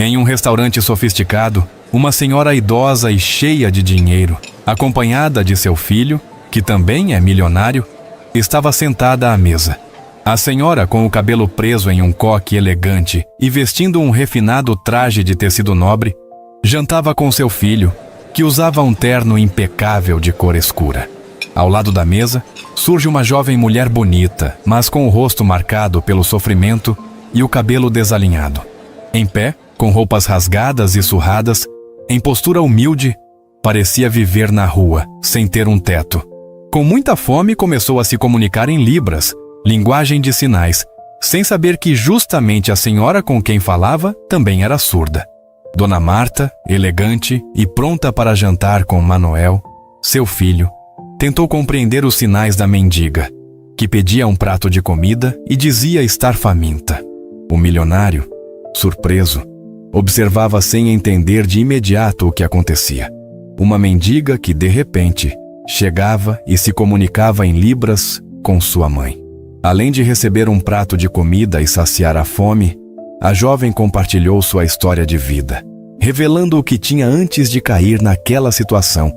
Em um restaurante sofisticado, uma senhora idosa e cheia de dinheiro, acompanhada de seu filho, que também é milionário, estava sentada à mesa. A senhora, com o cabelo preso em um coque elegante e vestindo um refinado traje de tecido nobre, jantava com seu filho, que usava um terno impecável de cor escura. Ao lado da mesa, surge uma jovem mulher bonita, mas com o rosto marcado pelo sofrimento e o cabelo desalinhado. Em pé, com roupas rasgadas e surradas, em postura humilde, parecia viver na rua, sem ter um teto. Com muita fome, começou a se comunicar em libras, linguagem de sinais, sem saber que justamente a senhora com quem falava também era surda. Dona Marta, elegante e pronta para jantar com Manoel, seu filho, tentou compreender os sinais da mendiga, que pedia um prato de comida e dizia estar faminta. O milionário, surpreso, observava sem entender de imediato o que acontecia. Uma mendiga que, de repente, chegava e se comunicava em libras com sua mãe. Além de receber um prato de comida e saciar a fome, a jovem compartilhou sua história de vida, revelando o que tinha antes de cair naquela situação.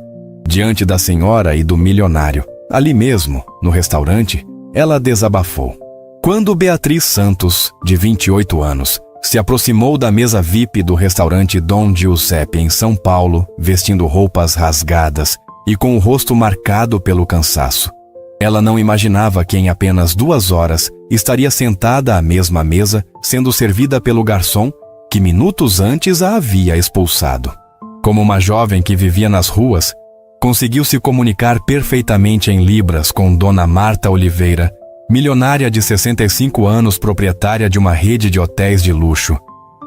Diante da senhora e do milionário, ali mesmo, no restaurante, ela desabafou. Quando Beatriz Santos, de 28 anos, se aproximou da mesa VIP do restaurante Dom Giuseppe em São Paulo, vestindo roupas rasgadas e com o rosto marcado pelo cansaço, ela não imaginava que em apenas 2 horas estaria sentada à mesma mesa, sendo servida pelo garçom que minutos antes a havia expulsado. Como uma jovem que vivia nas ruas, conseguiu se comunicar perfeitamente em libras com Dona Marta Oliveira, milionária de 65 anos, proprietária de uma rede de hotéis de luxo.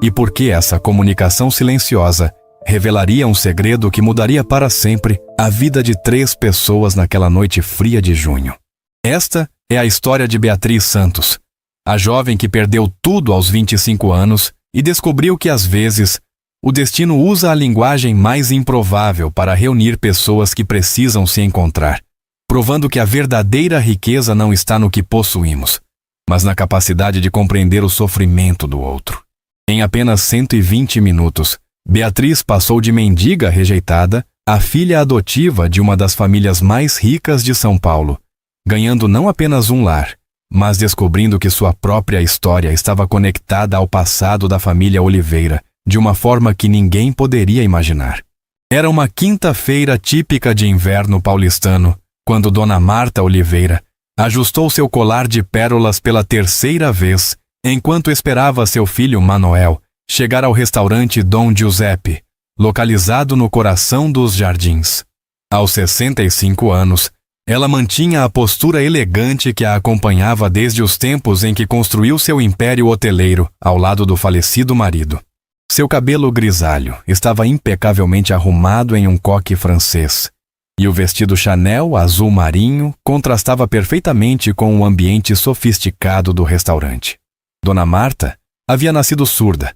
E porque essa comunicação silenciosa revelaria um segredo que mudaria para sempre a vida de 3 pessoas naquela noite fria de junho. Esta é a história de Beatriz Santos, a jovem que perdeu tudo aos 25 anos e descobriu que, às vezes, o destino usa a linguagem mais improvável para reunir pessoas que precisam se encontrar, provando que a verdadeira riqueza não está no que possuímos, mas na capacidade de compreender o sofrimento do outro. Em apenas 120 minutos, Beatriz passou de mendiga rejeitada a filha adotiva de uma das famílias mais ricas de São Paulo, ganhando não apenas um lar, mas descobrindo que sua própria história estava conectada ao passado da família Oliveira, de uma forma que ninguém poderia imaginar. Era uma quinta-feira típica de inverno paulistano, quando Dona Marta Oliveira ajustou seu colar de pérolas pela 3ª vez, enquanto esperava seu filho Manoel chegar ao restaurante Dom Giuseppe, localizado no coração dos Jardins. Aos 65 anos, ela mantinha a postura elegante que a acompanhava desde os tempos em que construiu seu império hoteleiro ao lado do falecido marido. Seu cabelo grisalho estava impecavelmente arrumado em um coque francês, e o vestido Chanel azul marinho contrastava perfeitamente com o ambiente sofisticado do restaurante. Dona Marta havia nascido surda,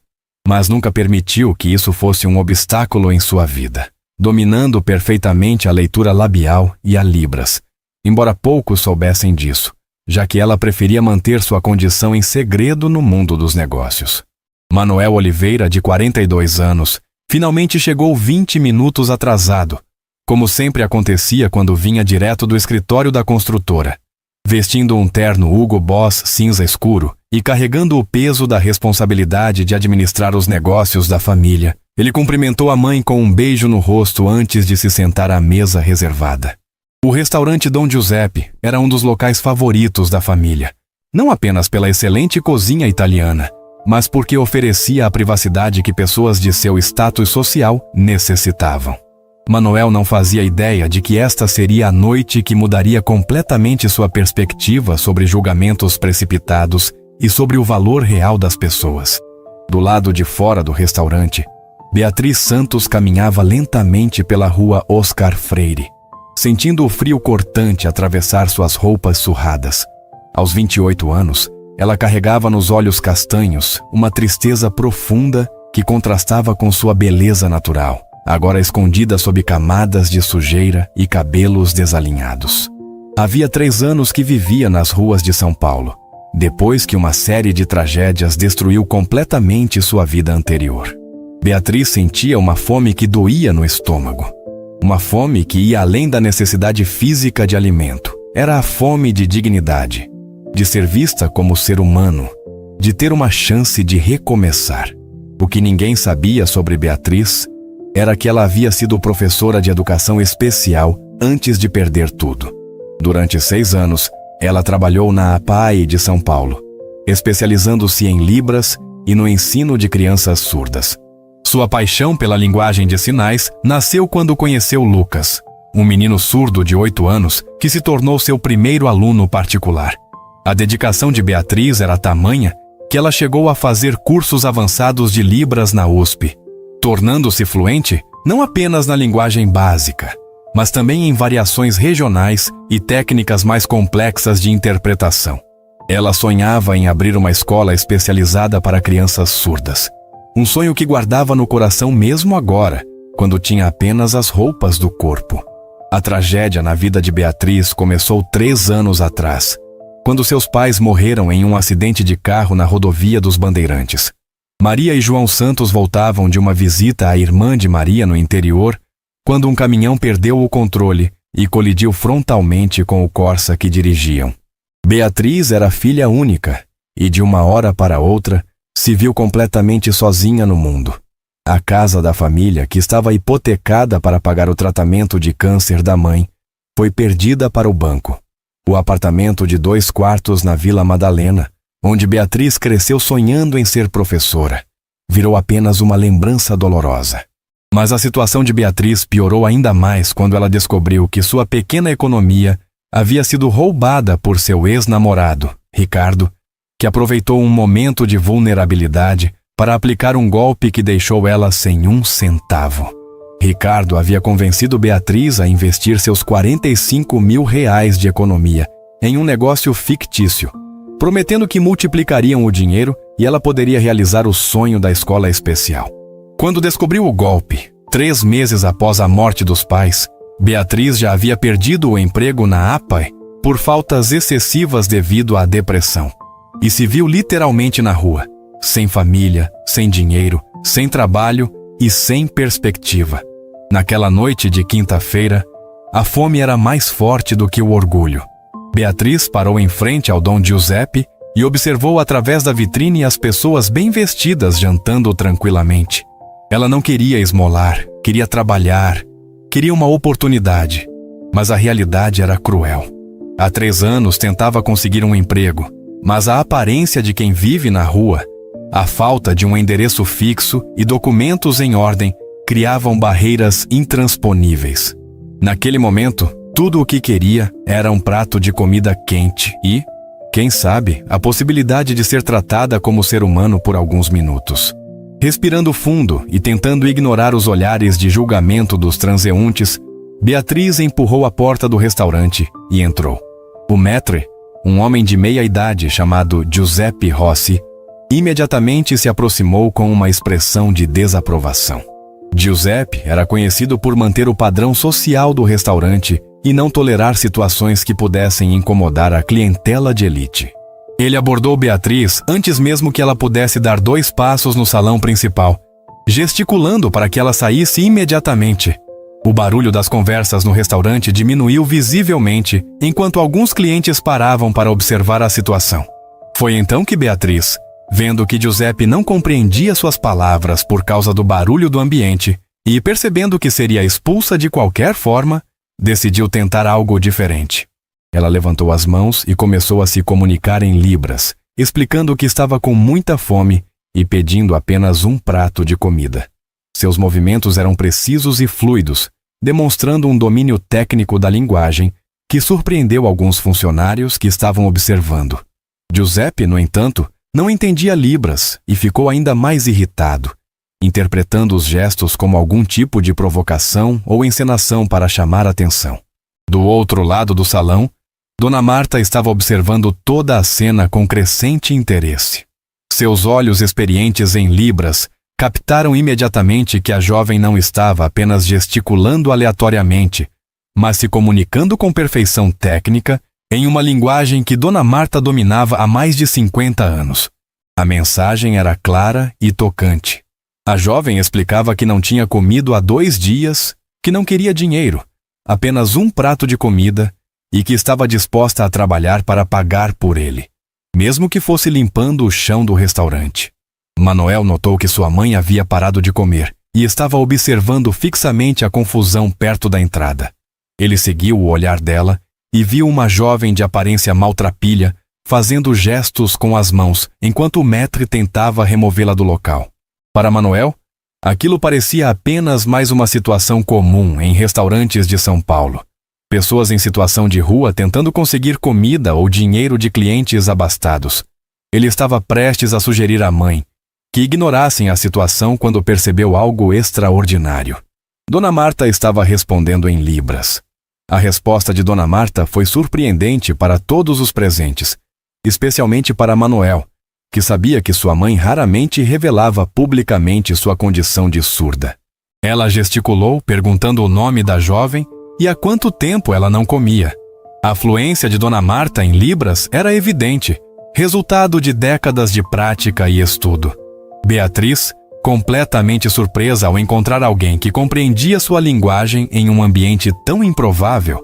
mas nunca permitiu que isso fosse um obstáculo em sua vida, dominando perfeitamente a leitura labial e a libras, embora poucos soubessem disso, já que ela preferia manter sua condição em segredo no mundo dos negócios. Manoel Oliveira, de 42 anos, finalmente chegou 20 minutos atrasado, como sempre acontecia quando vinha direto do escritório da construtora. Vestindo um terno Hugo Boss cinza escuro e carregando o peso da responsabilidade de administrar os negócios da família, ele cumprimentou a mãe com um beijo no rosto antes de se sentar à mesa reservada. O restaurante Dom Giuseppe era um dos locais favoritos da família, não apenas pela excelente cozinha italiana, mas porque oferecia a privacidade que pessoas de seu status social necessitavam. Manoel não fazia ideia de que esta seria a noite que mudaria completamente sua perspectiva sobre julgamentos precipitados e sobre o valor real das pessoas. Do lado de fora do restaurante, Beatriz Santos caminhava lentamente pela rua Oscar Freire, sentindo o frio cortante atravessar suas roupas surradas. Aos 28 anos, ela carregava nos olhos castanhos uma tristeza profunda que contrastava com sua beleza natural, agora escondida sob camadas de sujeira e cabelos desalinhados. Havia 3 anos que vivia nas ruas de São Paulo, depois que uma série de tragédias destruiu completamente sua vida anterior. Beatriz sentia uma fome que doía no estômago. Uma fome que ia além da necessidade física de alimento. Era a fome de dignidade, de ser vista como ser humano, de ter uma chance de recomeçar. O que ninguém sabia sobre Beatriz era que ela havia sido professora de educação especial antes de perder tudo. Durante 6 anos, ela trabalhou na APAE de São Paulo, especializando-se em Libras e no ensino de crianças surdas. Sua paixão pela linguagem de sinais nasceu quando conheceu Lucas, um menino surdo de 8 anos que se tornou seu primeiro aluno particular. A dedicação de Beatriz era tamanha que ela chegou a fazer cursos avançados de Libras na USP, tornando-se fluente não apenas na linguagem básica, mas também em variações regionais e técnicas mais complexas de interpretação. Ela sonhava em abrir uma escola especializada para crianças surdas. Um sonho que guardava no coração mesmo agora, quando tinha apenas as roupas do corpo. A tragédia na vida de Beatriz começou 3 anos atrás, quando seus pais morreram em um acidente de carro na rodovia dos Bandeirantes. Maria e João Santos voltavam de uma visita à irmã de Maria no interior, quando um caminhão perdeu o controle e colidiu frontalmente com o Corsa que dirigiam. Beatriz era filha única e, de uma hora para outra, se viu completamente sozinha no mundo. A casa da família, que estava hipotecada para pagar o tratamento de câncer da mãe, foi perdida para o banco. O apartamento de 2 quartos na Vila Madalena, onde Beatriz cresceu sonhando em ser professora, virou apenas uma lembrança dolorosa. Mas a situação de Beatriz piorou ainda mais quando ela descobriu que sua pequena economia havia sido roubada por seu ex-namorado, Ricardo, que aproveitou um momento de vulnerabilidade para aplicar um golpe que deixou ela sem 1 centavo. Ricardo havia convencido Beatriz a investir seus R$45 mil de economia em um negócio fictício, prometendo que multiplicariam o dinheiro e ela poderia realizar o sonho da escola especial. Quando descobriu o golpe, 3 meses após a morte dos pais, Beatriz já havia perdido o emprego na APAE por faltas excessivas devido à depressão. E se viu literalmente na rua, sem família, sem dinheiro, sem trabalho e sem perspectiva. Naquela noite de quinta-feira, a fome era mais forte do que o orgulho. Beatriz parou em frente ao Dom Giuseppe e observou através da vitrine as pessoas bem vestidas jantando tranquilamente. Ela não queria esmolar, queria trabalhar, queria uma oportunidade, mas a realidade era cruel. Há 3 anos tentava conseguir um emprego, mas a aparência de quem vive na rua, a falta de um endereço fixo e documentos em ordem criavam barreiras intransponíveis. Naquele momento, tudo o que queria era um prato de comida quente e, quem sabe, a possibilidade de ser tratada como ser humano por alguns minutos. Respirando fundo e tentando ignorar os olhares de julgamento dos transeuntes, Beatriz empurrou a porta do restaurante e entrou. O maître, um homem de meia idade chamado Giuseppe Rossi, imediatamente se aproximou com uma expressão de desaprovação. Giuseppe era conhecido por manter o padrão social do restaurante e não tolerar situações que pudessem incomodar a clientela de elite. Ele abordou Beatriz antes mesmo que ela pudesse dar 2 passos no salão principal, gesticulando para que ela saísse imediatamente. O barulho das conversas no restaurante diminuiu visivelmente enquanto alguns clientes paravam para observar a situação. Foi então que Beatriz, vendo que Giuseppe não compreendia suas palavras por causa do barulho do ambiente e percebendo que seria expulsa de qualquer forma, decidiu tentar algo diferente. Ela levantou as mãos e começou a se comunicar em Libras, explicando que estava com muita fome e pedindo apenas um prato de comida. Seus movimentos eram precisos e fluidos, demonstrando um domínio técnico da linguagem que surpreendeu alguns funcionários que estavam observando. Giuseppe, no entanto, não entendia Libras e ficou ainda mais irritado, interpretando os gestos como algum tipo de provocação ou encenação para chamar atenção. Do outro lado do salão, Dona Marta estava observando toda a cena com crescente interesse. Seus olhos experientes em Libras captaram imediatamente que a jovem não estava apenas gesticulando aleatoriamente, mas se comunicando com perfeição técnica em uma linguagem que Dona Marta dominava há mais de 50 anos. A mensagem era clara e tocante. A jovem explicava que não tinha comido há 2 dias, que não queria dinheiro, apenas um prato de comida, e que estava disposta a trabalhar para pagar por ele, mesmo que fosse limpando o chão do restaurante. Manoel notou que sua mãe havia parado de comer e estava observando fixamente a confusão perto da entrada. Ele seguiu o olhar dela e viu uma jovem de aparência maltrapilha fazendo gestos com as mãos enquanto o maître tentava removê-la do local. Para Manoel, aquilo parecia apenas mais uma situação comum em restaurantes de São Paulo. Pessoas em situação de rua tentando conseguir comida ou dinheiro de clientes abastados. Ele estava prestes a sugerir à mãe que ignorassem a situação quando percebeu algo extraordinário. Dona Marta estava respondendo em libras. A resposta de Dona Marta foi surpreendente para todos os presentes, especialmente para Manoel, que sabia que sua mãe raramente revelava publicamente sua condição de surda. Ela gesticulou, perguntando o nome da jovem e há quanto tempo ela não comia. A fluência de Dona Marta em libras era evidente, resultado de décadas de prática e estudo. Beatriz, completamente surpresa ao encontrar alguém que compreendia sua linguagem em um ambiente tão improvável,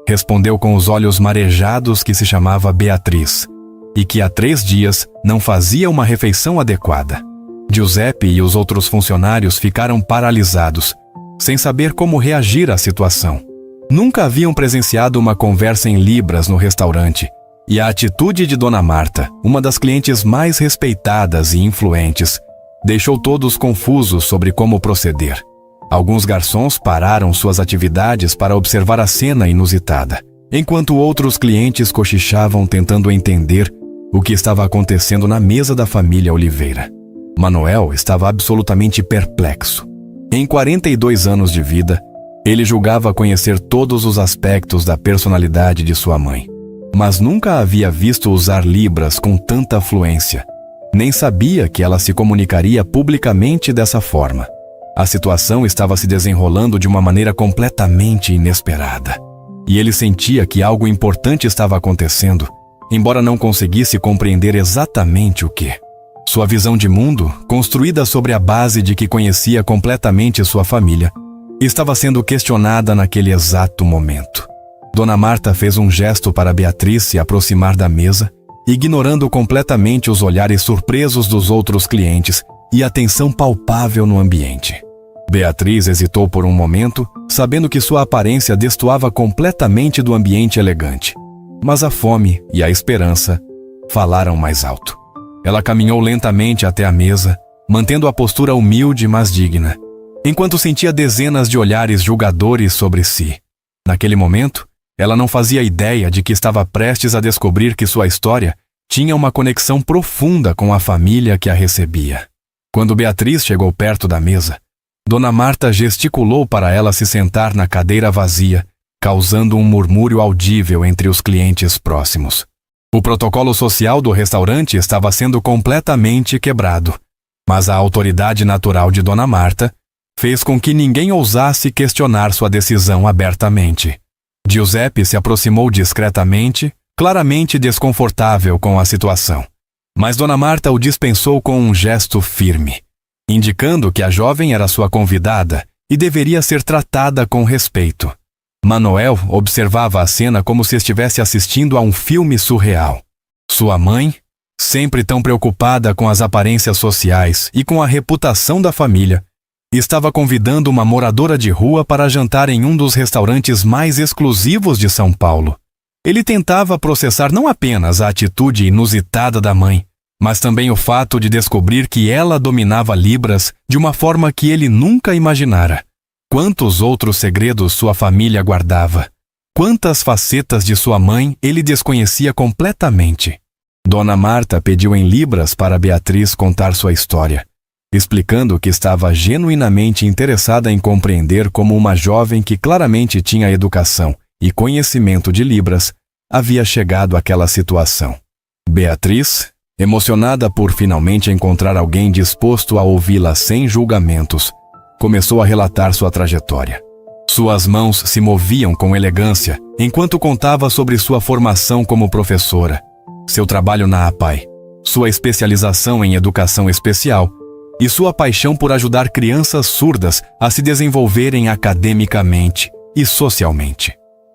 respondeu com os olhos marejados que se chamava Beatriz e que há 3 dias não fazia uma refeição adequada. Giuseppe e os outros funcionários ficaram paralisados, sem saber como reagir à situação. Nunca haviam presenciado uma conversa em libras no restaurante, e a atitude de Dona Marta, uma das clientes mais respeitadas e influentes, deixou todos confusos sobre como proceder. Alguns garçons pararam suas atividades para observar a cena inusitada, enquanto outros clientes cochichavam tentando entender o que estava acontecendo na mesa da família Oliveira. Manoel estava absolutamente perplexo. Em 42 anos de vida, ele julgava conhecer todos os aspectos da personalidade de sua mãe, mas nunca a havia visto usar libras com tanta fluência. Nem sabia que ela se comunicaria publicamente dessa forma. A situação estava se desenrolando de uma maneira completamente inesperada. E ele sentia que algo importante estava acontecendo, embora não conseguisse compreender exatamente o que. Sua visão de mundo, construída sobre a base de que conhecia completamente sua família, estava sendo questionada naquele exato momento. Dona Marta fez um gesto para Beatriz se aproximar da mesa, ignorando completamente os olhares surpresos dos outros clientes e a tensão palpável no ambiente. Beatriz hesitou por um momento, sabendo que sua aparência destoava completamente do ambiente elegante. Mas a fome e a esperança falaram mais alto. Ela caminhou lentamente até a mesa, mantendo a postura humilde mas digna, enquanto sentia dezenas de olhares julgadores sobre si. Naquele momento, ela não fazia ideia de que estava prestes a descobrir que sua história tinha uma conexão profunda com a família que a recebia. Quando Beatriz chegou perto da mesa, Dona Marta gesticulou para ela se sentar na cadeira vazia, causando um murmúrio audível entre os clientes próximos. O protocolo social do restaurante estava sendo completamente quebrado, mas a autoridade natural de Dona Marta fez com que ninguém ousasse questionar sua decisão abertamente. Giuseppe se aproximou discretamente, claramente desconfortável com a situação. Mas Dona Marta o dispensou com um gesto firme, indicando que a jovem era sua convidada e deveria ser tratada com respeito. Manoel observava a cena como se estivesse assistindo a um filme surreal. Sua mãe, sempre tão preocupada com as aparências sociais e com a reputação da família, estava convidando uma moradora de rua para jantar em um dos restaurantes mais exclusivos de São Paulo. Ele tentava processar não apenas a atitude inusitada da mãe, mas também o fato de descobrir que ela dominava libras de uma forma que ele nunca imaginara. Quantos outros segredos sua família guardava? Quantas facetas de sua mãe ele desconhecia completamente? Dona Marta pediu em libras para Beatriz contar sua história, explicando que estava genuinamente interessada em compreender como uma jovem que claramente tinha educação e conhecimento de libras havia chegado àquela situação. Beatriz, emocionada por finalmente encontrar alguém disposto a ouvi-la sem julgamentos, começou a relatar sua trajetória. Suas mãos se moviam com elegância enquanto contava sobre sua formação como professora, seu trabalho na APAE, sua especialização em educação especial e sua paixão por ajudar crianças surdas a se desenvolverem academicamente e socialmente.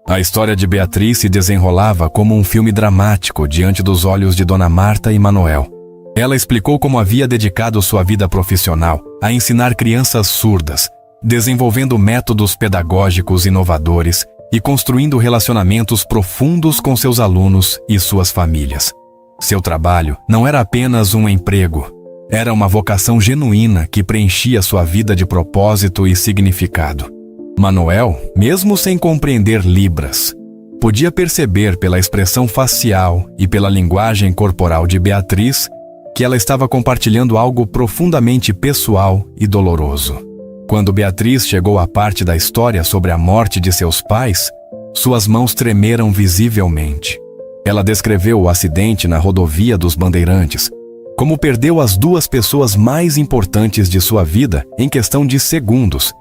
A história de Beatriz se desenrolava como um filme dramático diante dos olhos de Dona Marta e Manoel. Ela explicou como havia dedicado sua vida profissional a ensinar crianças surdas, desenvolvendo métodos pedagógicos inovadores e construindo relacionamentos profundos com seus alunos e suas famílias. Seu trabalho não era apenas um emprego, era uma vocação genuína que preenchia sua vida de propósito e significado. Manoel, mesmo sem compreender Libras, podia perceber pela expressão facial e pela linguagem corporal de Beatriz que ela estava compartilhando algo profundamente pessoal e doloroso. Quando Beatriz chegou à parte da história sobre a morte de seus pais, suas mãos tremeram visivelmente. Ela descreveu o acidente na rodovia dos Bandeirantes, como perdeu as duas pessoas mais importantes de sua vida em questão de segundos,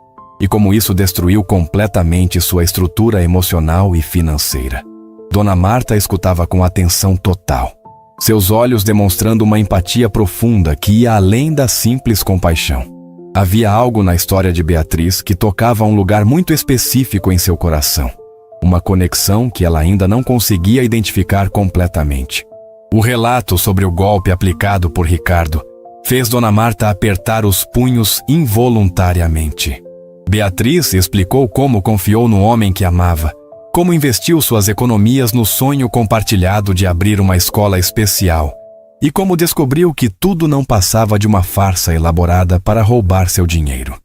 e como isso destruiu completamente sua estrutura emocional e financeira. Dona Marta escutava com atenção total, seus olhos demonstrando uma empatia profunda que ia além da simples compaixão. Havia algo na história de Beatriz que tocava um lugar muito específico em seu coração, uma conexão que ela ainda não conseguia identificar completamente. O relato sobre o golpe aplicado por Ricardo fez Dona Marta apertar os punhos involuntariamente. Beatriz explicou como confiou no homem que amava, como investiu suas economias no sonho compartilhado de abrir uma escola especial e como descobriu que tudo não passava de uma farsa elaborada para roubar seu dinheiro.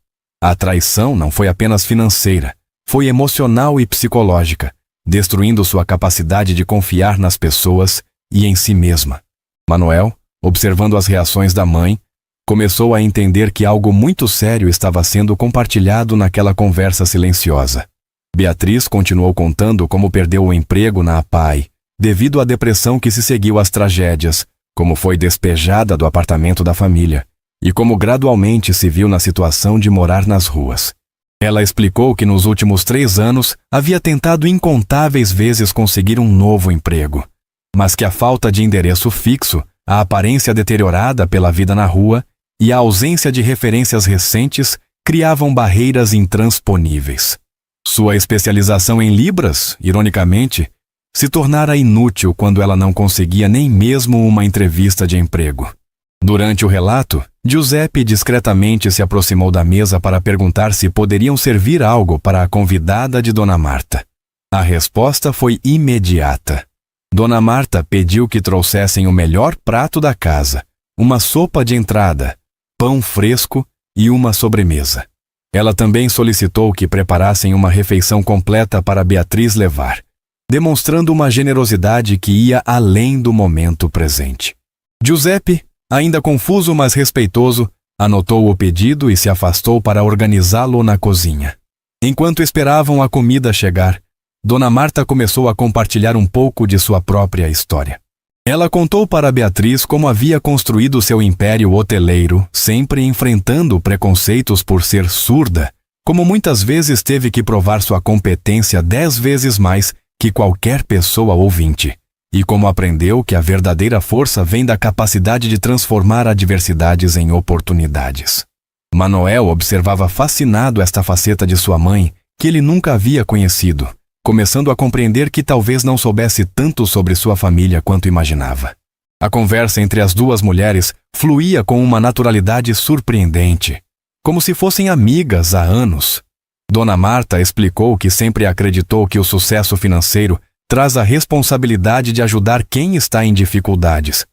A traição não foi apenas financeira, foi emocional e psicológica, destruindo sua capacidade de confiar nas pessoas e em si mesma. Manoel, observando as reações da mãe, começou a entender que algo muito sério estava sendo compartilhado naquela conversa silenciosa. Beatriz continuou contando como perdeu o emprego na APAI, devido à depressão que se seguiu às tragédias, como foi despejada do apartamento da família, e como gradualmente se viu na situação de morar nas ruas. Ela explicou que nos últimos 3 anos havia tentado incontáveis vezes conseguir um novo emprego, mas que a falta de endereço fixo, a aparência deteriorada pela vida na rua e a ausência de referências recentes criavam barreiras intransponíveis. Sua especialização em Libras, ironicamente, se tornara inútil quando ela não conseguia nem mesmo uma entrevista de emprego. Durante o relato, Giuseppe discretamente se aproximou da mesa para perguntar se poderiam servir algo para a convidada de Dona Marta. A resposta foi imediata. Dona Marta pediu que trouxessem o melhor prato da casa, uma sopa de entrada, pão fresco e uma sobremesa. Ela também solicitou que preparassem uma refeição completa para Beatriz levar, demonstrando uma generosidade que ia além do momento presente. Giuseppe, ainda confuso mas respeitoso, anotou o pedido e se afastou para organizá-lo na cozinha. Enquanto esperavam a comida chegar, Dona Marta começou a compartilhar um pouco de sua própria história. Ela contou para Beatriz como havia construído seu império hoteleiro, sempre enfrentando preconceitos por ser surda, como muitas vezes teve que provar sua competência 10 vezes mais que qualquer pessoa ouvinte, e como aprendeu que a verdadeira força vem da capacidade de transformar adversidades em oportunidades. Manoel observava fascinado esta faceta de sua mãe, que ele nunca havia conhecido, começando a compreender que talvez não soubesse tanto sobre sua família quanto imaginava. A conversa entre as duas mulheres fluía com uma naturalidade surpreendente, como se fossem amigas há anos. Dona Marta explicou que sempre acreditou que o sucesso financeiro traz a responsabilidade de ajudar quem está em dificuldades,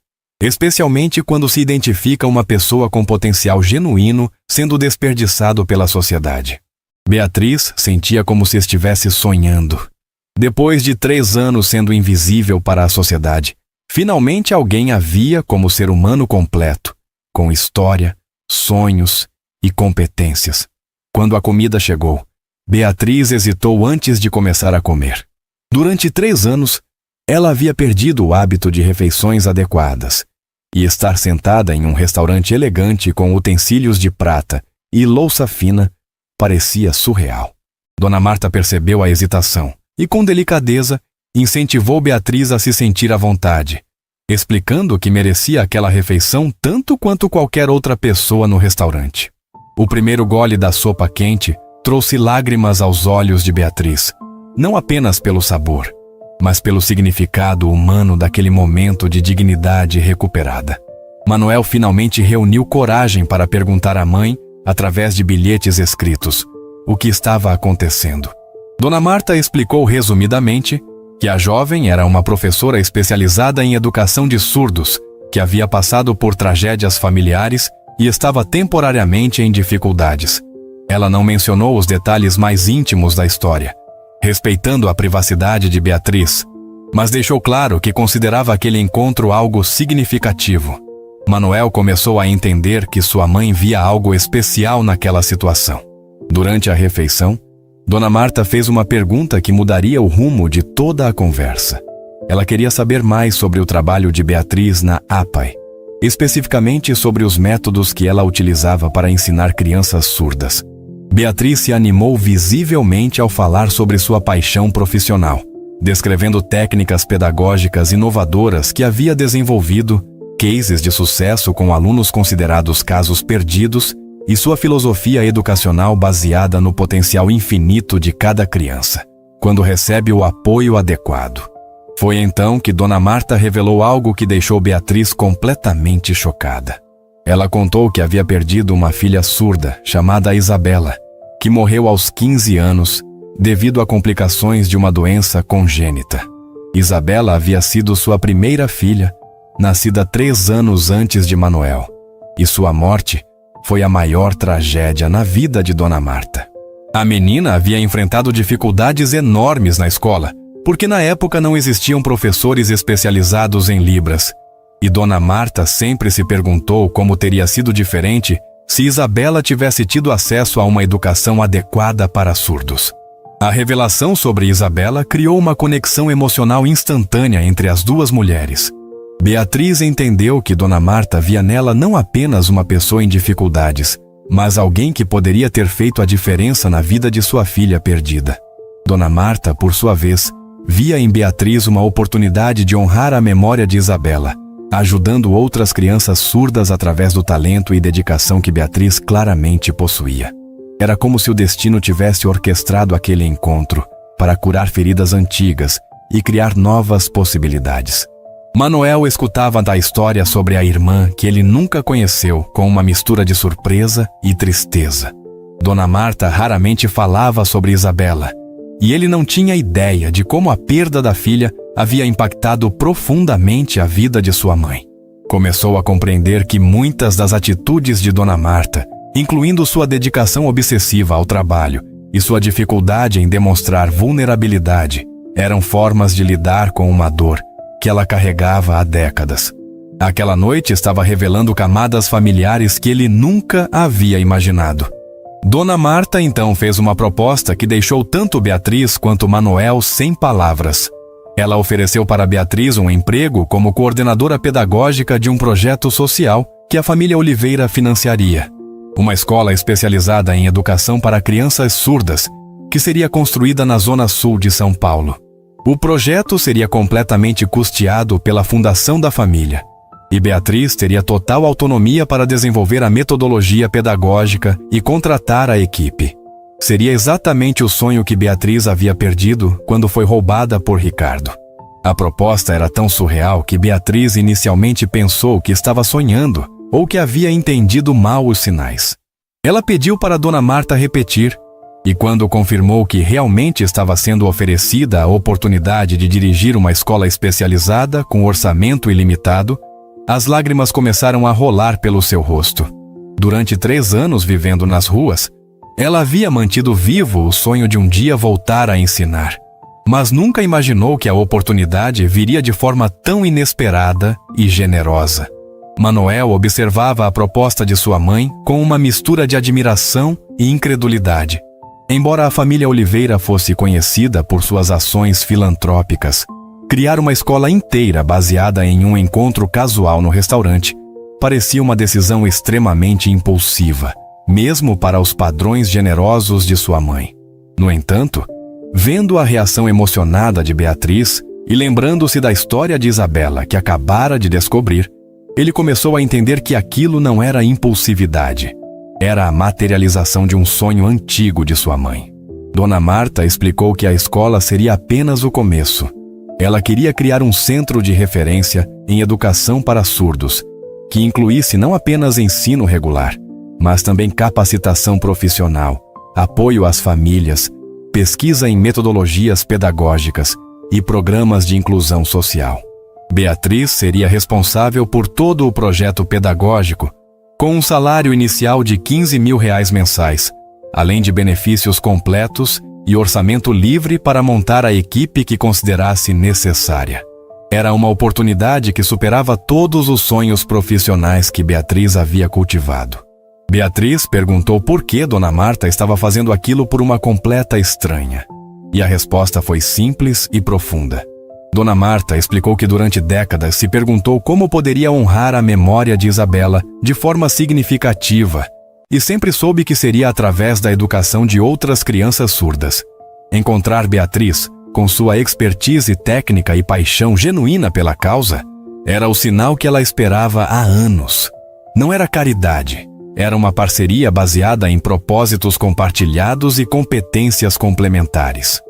especialmente quando se identifica uma pessoa com potencial genuíno sendo desperdiçado pela sociedade. Beatriz sentia como se estivesse sonhando. Depois de 3 anos sendo invisível para a sociedade, finalmente alguém a via como ser humano completo, com história, sonhos e competências. Quando a comida chegou, Beatriz hesitou antes de começar a comer. Durante 3 anos, ela havia perdido o hábito de refeições adequadas, e estar sentada em um restaurante elegante com utensílios de prata e louça fina parecia surreal. Dona Marta percebeu a hesitação e, com delicadeza, incentivou Beatriz a se sentir à vontade, explicando que merecia aquela refeição tanto quanto qualquer outra pessoa no restaurante. O primeiro gole da sopa quente trouxe lágrimas aos olhos de Beatriz, não apenas pelo sabor, mas pelo significado humano daquele momento de dignidade recuperada. Manuel finalmente reuniu coragem para perguntar à mãe, através de bilhetes escritos, o que estava acontecendo. Dona Marta explicou resumidamente que a jovem era uma professora especializada em educação de surdos, que havia passado por tragédias familiares e estava temporariamente em dificuldades. Ela não mencionou os detalhes mais íntimos da história, respeitando a privacidade de Beatriz, mas deixou claro que considerava aquele encontro algo significativo. Manuel começou a entender que sua mãe via algo especial naquela situação. Durante a refeição, Dona Marta fez uma pergunta que mudaria o rumo de toda a conversa. Ela queria saber mais sobre o trabalho de Beatriz na APAE, especificamente sobre os métodos que ela utilizava para ensinar crianças surdas. Beatriz se animou visivelmente ao falar sobre sua paixão profissional, descrevendo técnicas pedagógicas inovadoras que havia desenvolvido, cases de sucesso com alunos considerados casos perdidos e sua filosofia educacional baseada no potencial infinito de cada criança, quando recebe o apoio adequado. Foi então que Dona Marta revelou algo que deixou Beatriz completamente chocada. Ela contou que havia perdido uma filha surda chamada Isabela, que morreu aos 15 anos devido a complicações de uma doença congênita. Isabela havia sido sua primeira filha, nascida 3 anos antes de Manuel, e sua morte foi a maior tragédia na vida de Dona Marta. A menina havia enfrentado dificuldades enormes na escola, porque na época não existiam professores especializados em Libras, e Dona Marta sempre se perguntou como teria sido diferente se Isabela tivesse tido acesso a uma educação adequada para surdos. A revelação sobre Isabela criou uma conexão emocional instantânea entre as duas mulheres. Beatriz entendeu que Dona Marta via nela não apenas uma pessoa em dificuldades, mas alguém que poderia ter feito a diferença na vida de sua filha perdida. Dona Marta, por sua vez, via em Beatriz uma oportunidade de honrar a memória de Isabela, ajudando outras crianças surdas através do talento e dedicação que Beatriz claramente possuía. Era como se o destino tivesse orquestrado aquele encontro para curar feridas antigas e criar novas possibilidades. Manuel escutava da história sobre a irmã que ele nunca conheceu com uma mistura de surpresa e tristeza. Dona Marta raramente falava sobre Isabela, e ele não tinha ideia de como a perda da filha havia impactado profundamente a vida de sua mãe. Começou a compreender que muitas das atitudes de Dona Marta, incluindo sua dedicação obsessiva ao trabalho e sua dificuldade em demonstrar vulnerabilidade, eram formas de lidar com uma dor que ela carregava há décadas. Aquela noite estava revelando camadas familiares que ele nunca havia imaginado. Dona Marta então fez uma proposta que deixou tanto Beatriz quanto Manuel sem palavras. Ela ofereceu para Beatriz um emprego como coordenadora pedagógica de um projeto social que a família Oliveira financiaria. Uma escola especializada em educação para crianças surdas, que seria construída na zona sul de São Paulo. O projeto seria completamente custeado pela fundação da família, e Beatriz teria total autonomia para desenvolver a metodologia pedagógica e contratar a equipe. Seria exatamente o sonho que Beatriz havia perdido quando foi roubada por Ricardo. A proposta era tão surreal que Beatriz inicialmente pensou que estava sonhando ou que havia entendido mal os sinais. Ela pediu para Dona Marta repetir, e quando confirmou que realmente estava sendo oferecida a oportunidade de dirigir uma escola especializada com orçamento ilimitado, as lágrimas começaram a rolar pelo seu rosto. Durante 3 anos vivendo nas ruas, ela havia mantido vivo o sonho de um dia voltar a ensinar, mas nunca imaginou que a oportunidade viria de forma tão inesperada e generosa. Manuel observava a proposta de sua mãe com uma mistura de admiração e incredulidade. Embora a família Oliveira fosse conhecida por suas ações filantrópicas, criar uma escola inteira baseada em um encontro casual no restaurante parecia uma decisão extremamente impulsiva, mesmo para os padrões generosos de sua mãe. No entanto, vendo a reação emocionada de Beatriz, E lembrando-se da história de Isabela que acabara de descobrir, ele começou a entender que aquilo não era impulsividade. Era a materialização de um sonho antigo de sua mãe. Dona Marta explicou que a escola seria apenas o começo. Ela queria criar um centro de referência em educação para surdos, que incluísse não apenas ensino regular, mas também capacitação profissional, apoio às famílias, pesquisa em metodologias pedagógicas e programas de inclusão social. Beatriz seria responsável por todo o projeto pedagógico, com um salário inicial de R$15 mil mensais, além de benefícios completos e orçamento livre para montar a equipe que considerasse necessária. Era uma oportunidade que superava todos os sonhos profissionais que Beatriz havia cultivado. Beatriz perguntou por que Dona Marta estava fazendo aquilo por uma completa estranha. E a resposta foi simples e profunda. Dona Marta explicou que durante décadas se perguntou como poderia honrar a memória de Isabela de forma significativa e sempre soube que seria através da educação de outras crianças surdas. Encontrar Beatriz, com sua expertise técnica e paixão genuína pela causa, era o sinal que ela esperava há anos. Não era caridade, era uma parceria baseada em propósitos compartilhados e competências complementares.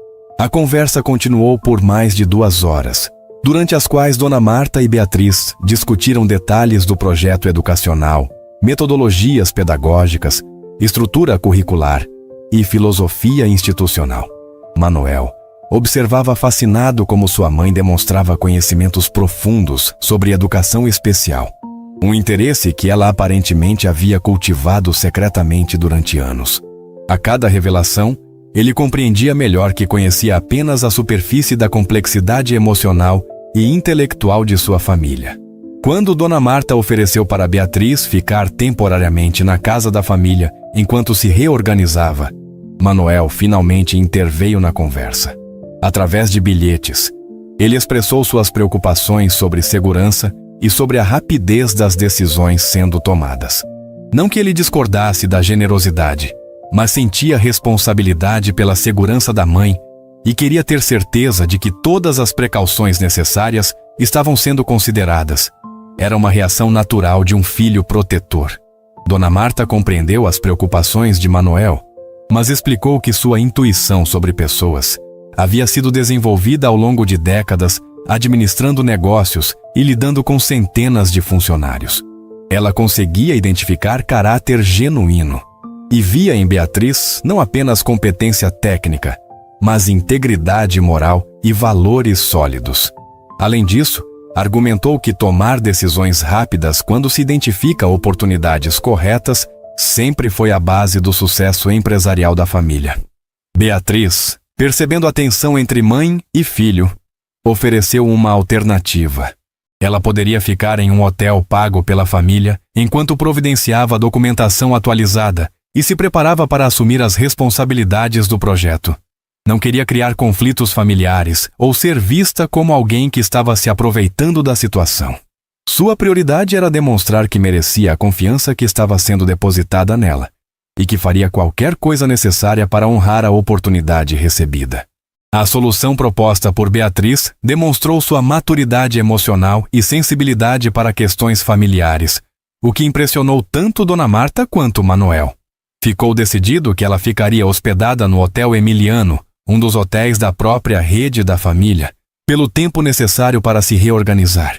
A conversa continuou por mais de 2 horas, durante as quais Dona Marta e Beatriz discutiram detalhes do projeto educacional, metodologias pedagógicas, estrutura curricular e filosofia institucional. Manuel observava fascinado como sua mãe demonstrava conhecimentos profundos sobre educação especial, um interesse que ela aparentemente havia cultivado secretamente durante anos. A cada revelação, ele compreendia melhor que conhecia apenas a superfície da complexidade emocional e intelectual de sua família. Quando Dona Marta ofereceu para Beatriz ficar temporariamente na casa da família enquanto se reorganizava, Manuel finalmente interveio na conversa. Através de bilhetes, ele expressou suas preocupações sobre segurança e sobre a rapidez das decisões sendo tomadas. Não que ele discordasse da generosidade, mas sentia responsabilidade pela segurança da mãe e queria ter certeza de que todas as precauções necessárias estavam sendo consideradas. Era uma reação natural de um filho protetor. Dona Marta compreendeu as preocupações de Manuel, mas explicou que sua intuição sobre pessoas havia sido desenvolvida ao longo de décadas, administrando negócios e lidando com centenas de funcionários. Ela conseguia identificar caráter genuíno e via em Beatriz não apenas competência técnica, mas integridade moral e valores sólidos. Além disso, argumentou que tomar decisões rápidas quando se identifica oportunidades corretas sempre foi a base do sucesso empresarial da família. Beatriz, percebendo a tensão entre mãe e filho, ofereceu uma alternativa. Ela poderia ficar em um hotel pago pela família enquanto providenciava a documentação atualizada e se preparava para assumir as responsabilidades do projeto. Não queria criar conflitos familiares ou ser vista como alguém que estava se aproveitando da situação. Sua prioridade era demonstrar que merecia a confiança que estava sendo depositada nela e que faria qualquer coisa necessária para honrar a oportunidade recebida. A solução proposta por Beatriz demonstrou sua maturidade emocional e sensibilidade para questões familiares, o que impressionou tanto Dona Marta quanto Manuel. Ficou decidido que ela ficaria hospedada no Hotel Emiliano, um dos hotéis da própria rede da família, pelo tempo necessário para se reorganizar.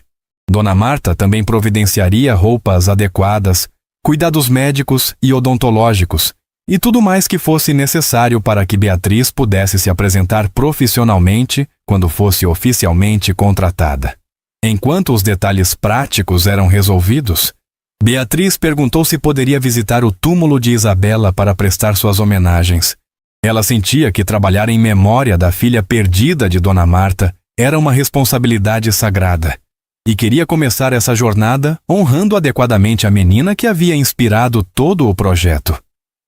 Dona Marta também providenciaria roupas adequadas, cuidados médicos e odontológicos, e tudo mais que fosse necessário para que Beatriz pudesse se apresentar profissionalmente quando fosse oficialmente contratada. Enquanto os detalhes práticos eram resolvidos, Beatriz perguntou se poderia visitar o túmulo de Isabela para prestar suas homenagens. Ela sentia que trabalhar em memória da filha perdida de Dona Marta era uma responsabilidade sagrada, e queria começar essa jornada honrando adequadamente a menina que havia inspirado todo o projeto.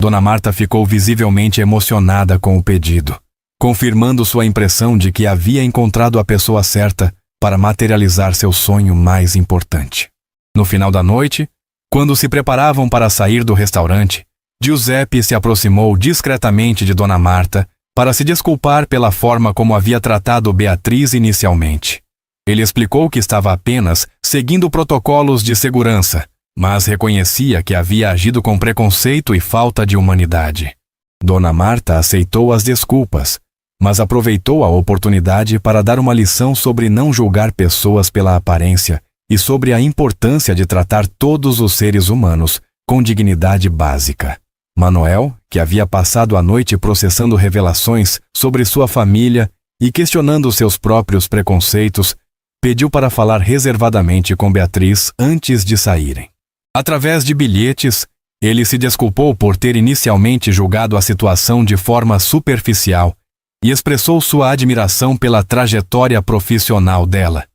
Dona Marta ficou visivelmente emocionada com o pedido, confirmando sua impressão de que havia encontrado a pessoa certa para materializar seu sonho mais importante. No final da noite, quando se preparavam para sair do restaurante, Giuseppe se aproximou discretamente de Dona Marta para se desculpar pela forma como havia tratado Beatriz inicialmente. Ele explicou que estava apenas seguindo protocolos de segurança, mas reconhecia que havia agido com preconceito e falta de humanidade. Dona Marta aceitou as desculpas, mas aproveitou a oportunidade para dar uma lição sobre não julgar pessoas pela aparência e sobre a importância de tratar todos os seres humanos com dignidade básica. Manuel, que havia passado a noite processando revelações sobre sua família e questionando seus próprios preconceitos, pediu para falar reservadamente com Beatriz antes de saírem. Através de bilhetes, ele se desculpou por ter inicialmente julgado a situação de forma superficial e expressou sua admiração pela trajetória profissional dela.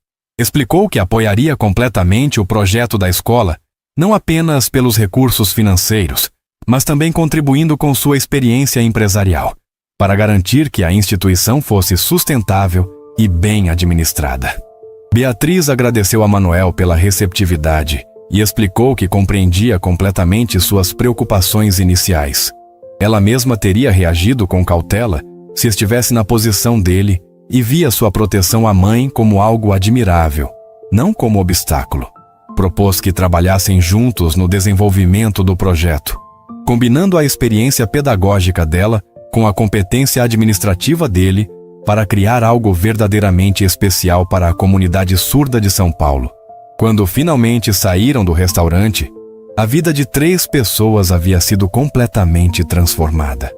Explicou que apoiaria completamente o projeto da escola, não apenas pelos recursos financeiros, mas também contribuindo com sua experiência empresarial, para garantir que a instituição fosse sustentável e bem administrada. Beatriz agradeceu a Manuel pela receptividade e explicou que compreendia completamente suas preocupações iniciais. Ela mesma teria reagido com cautela se estivesse na posição dele e via sua proteção à mãe como algo admirável, não como obstáculo. Propôs que trabalhassem juntos no desenvolvimento do projeto, combinando a experiência pedagógica dela com a competência administrativa dele para criar algo verdadeiramente especial para a comunidade surda de São Paulo. Quando finalmente saíram do restaurante, a vida de 3 pessoas havia sido completamente transformada.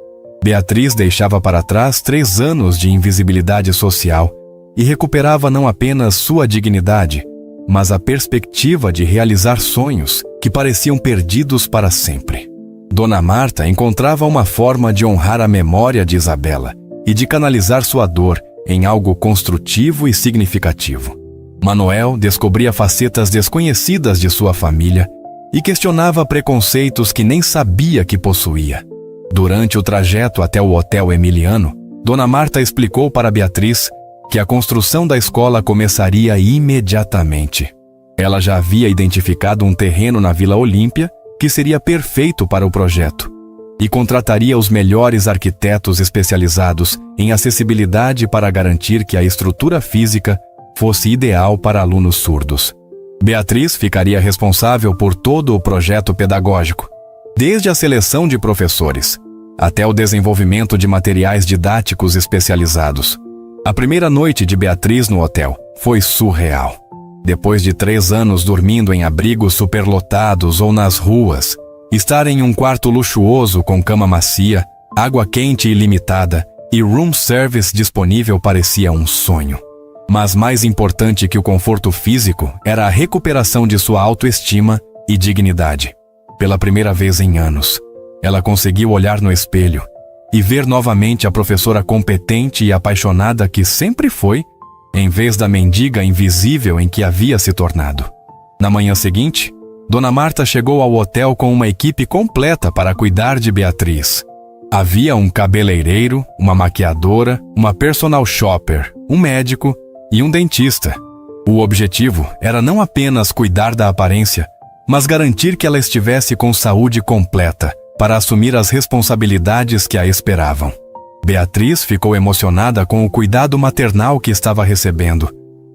Beatriz deixava para trás 3 anos de invisibilidade social e recuperava não apenas sua dignidade, mas a perspectiva de realizar sonhos que pareciam perdidos para sempre. Dona Marta encontrava uma forma de honrar a memória de Isabela e de canalizar sua dor em algo construtivo e significativo. Manuel descobria facetas desconhecidas de sua família e questionava preconceitos que nem sabia que possuía. Durante o trajeto até o Hotel Emiliano, Dona Marta explicou para Beatriz que a construção da escola começaria imediatamente. Ela já havia identificado um terreno na Vila Olímpia que seria perfeito para o projeto e contrataria os melhores arquitetos especializados em acessibilidade para garantir que a estrutura física fosse ideal para alunos surdos. Beatriz ficaria responsável por todo o projeto pedagógico, desde a seleção de professores até o desenvolvimento de materiais didáticos especializados. A primeira noite de Beatriz no hotel foi surreal. Depois de 3 anos dormindo em abrigos superlotados ou nas ruas, estar em um quarto luxuoso com cama macia, água quente ilimitada e room service disponível parecia um sonho. Mas mais importante que o conforto físico era a recuperação de sua autoestima e dignidade. Pela primeira vez em anos, ela conseguiu olhar no espelho e ver novamente a professora competente e apaixonada que sempre foi, em vez da mendiga invisível em que havia se tornado. Na manhã seguinte, Dona Marta chegou ao hotel com uma equipe completa para cuidar de Beatriz. Havia um cabeleireiro, uma maquiadora, uma personal shopper, um médico e um dentista. O objetivo era não apenas cuidar da aparência, mas garantir que ela estivesse com saúde completa para assumir as responsabilidades que a esperavam. Beatriz ficou emocionada com o cuidado maternal que estava recebendo,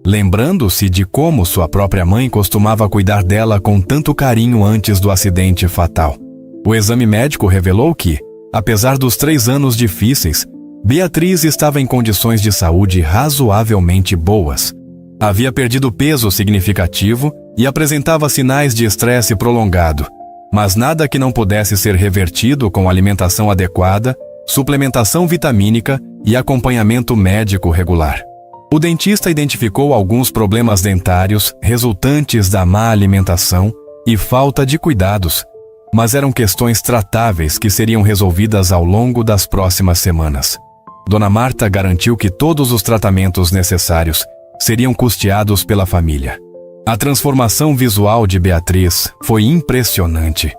lembrando-se de como sua própria mãe costumava cuidar dela com tanto carinho antes do acidente fatal. O exame médico revelou que, apesar dos 3 anos difíceis, Beatriz estava em condições de saúde razoavelmente boas. Havia perdido peso significativo e apresentava sinais de estresse prolongado, mas nada que não pudesse ser revertido com alimentação adequada, suplementação vitamínica e acompanhamento médico regular. O dentista identificou alguns problemas dentários resultantes da má alimentação e falta de cuidados, mas eram questões tratáveis que seriam resolvidas ao longo das próximas semanas. Dona Marta garantiu que todos os tratamentos necessários seriam custeados pela família. A transformação visual de Beatriz foi impressionante.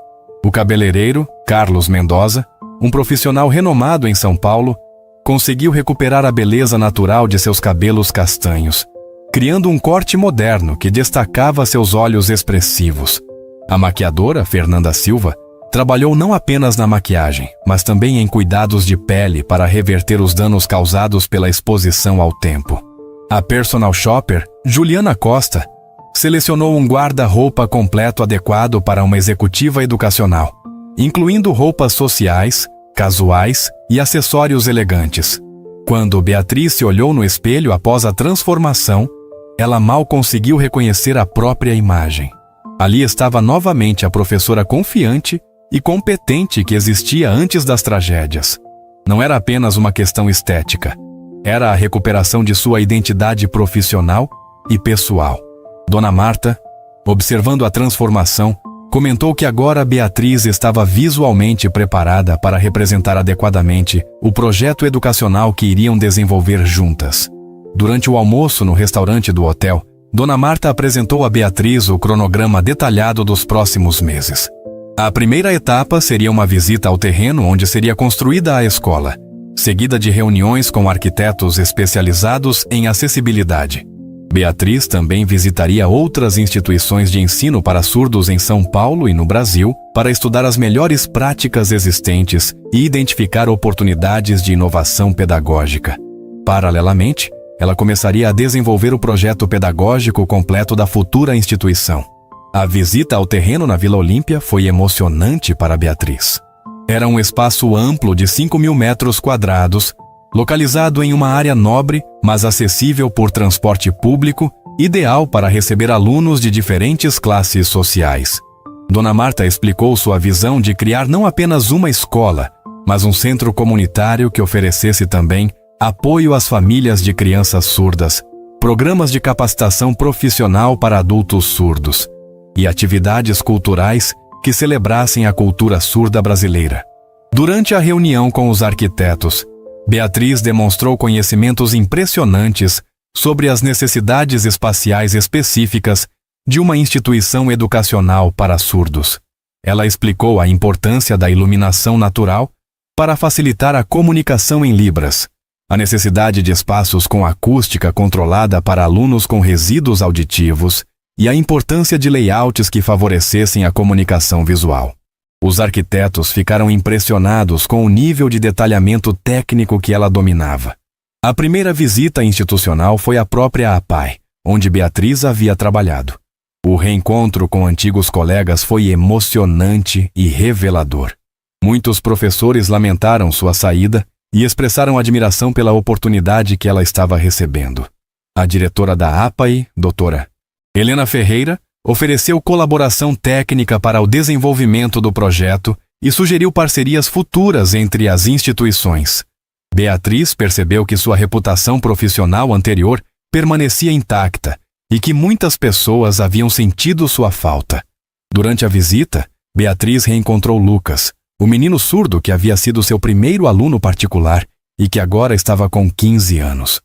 O cabeleireiro, Carlos Mendoza, um profissional renomado em São Paulo, conseguiu recuperar a beleza natural de seus cabelos castanhos, criando um corte moderno que destacava seus olhos expressivos. A maquiadora, Fernanda Silva, Trabalhou não apenas na maquiagem, mas também em cuidados de pele para reverter os danos causados pela exposição ao tempo. A personal shopper, Juliana Costa, selecionou um guarda-roupa completo adequado para uma executiva educacional, incluindo roupas sociais, casuais e acessórios elegantes. Quando Beatriz se olhou no espelho após a transformação, ela mal conseguiu reconhecer a própria imagem. Ali estava novamente a professora confiante e competente que existia antes das tragédias. Não era apenas uma questão estética, era a recuperação de sua identidade profissional e pessoal. Dona Marta, observando a transformação, comentou que agora Beatriz estava visualmente preparada para representar adequadamente o projeto educacional que iriam desenvolver juntas. Durante o almoço no restaurante do hotel, Dona Marta apresentou a Beatriz o cronograma detalhado dos próximos meses. A primeira etapa seria uma visita ao terreno onde seria construída a escola, seguida de reuniões com arquitetos especializados em acessibilidade. Beatriz também visitaria outras instituições de ensino para surdos em São Paulo e no Brasil para estudar as melhores práticas existentes e identificar oportunidades de inovação pedagógica. Paralelamente, ela começaria a desenvolver o projeto pedagógico completo da futura instituição. A visita ao terreno na Vila Olímpia foi emocionante para Beatriz. Era um espaço amplo de 5.000 metros quadrados, localizado em uma área nobre, mas acessível por transporte público, ideal para receber alunos de diferentes classes sociais. Dona Marta explicou sua visão de criar não apenas uma escola, mas um centro comunitário que oferecesse também apoio às famílias de crianças surdas, programas de capacitação profissional para adultos surdos e atividades culturais que celebrassem a cultura surda brasileira. Durante a reunião com os arquitetos, Beatriz demonstrou conhecimentos impressionantes sobre as necessidades espaciais específicas de uma instituição educacional para surdos. Ela explicou a importância da iluminação natural para facilitar a comunicação em Libras, a necessidade de espaços com acústica controlada para alunos com resíduos auditivos e a importância de layouts que favorecessem a comunicação visual. Os arquitetos ficaram impressionados com o nível de detalhamento técnico que ela dominava. A primeira visita institucional foi à própria APAE, onde Beatriz havia trabalhado. O reencontro com antigos colegas foi emocionante e revelador. Muitos professores lamentaram sua saída e expressaram admiração pela oportunidade que ela estava recebendo. A diretora da APAE, doutora Helena Ferreira, ofereceu colaboração técnica para o desenvolvimento do projeto e sugeriu parcerias futuras entre as instituições. Beatriz percebeu que sua reputação profissional anterior permanecia intacta e que muitas pessoas haviam sentido sua falta. Durante a visita, Beatriz reencontrou Lucas, o menino surdo que havia sido seu primeiro aluno particular e que agora estava com 15 anos.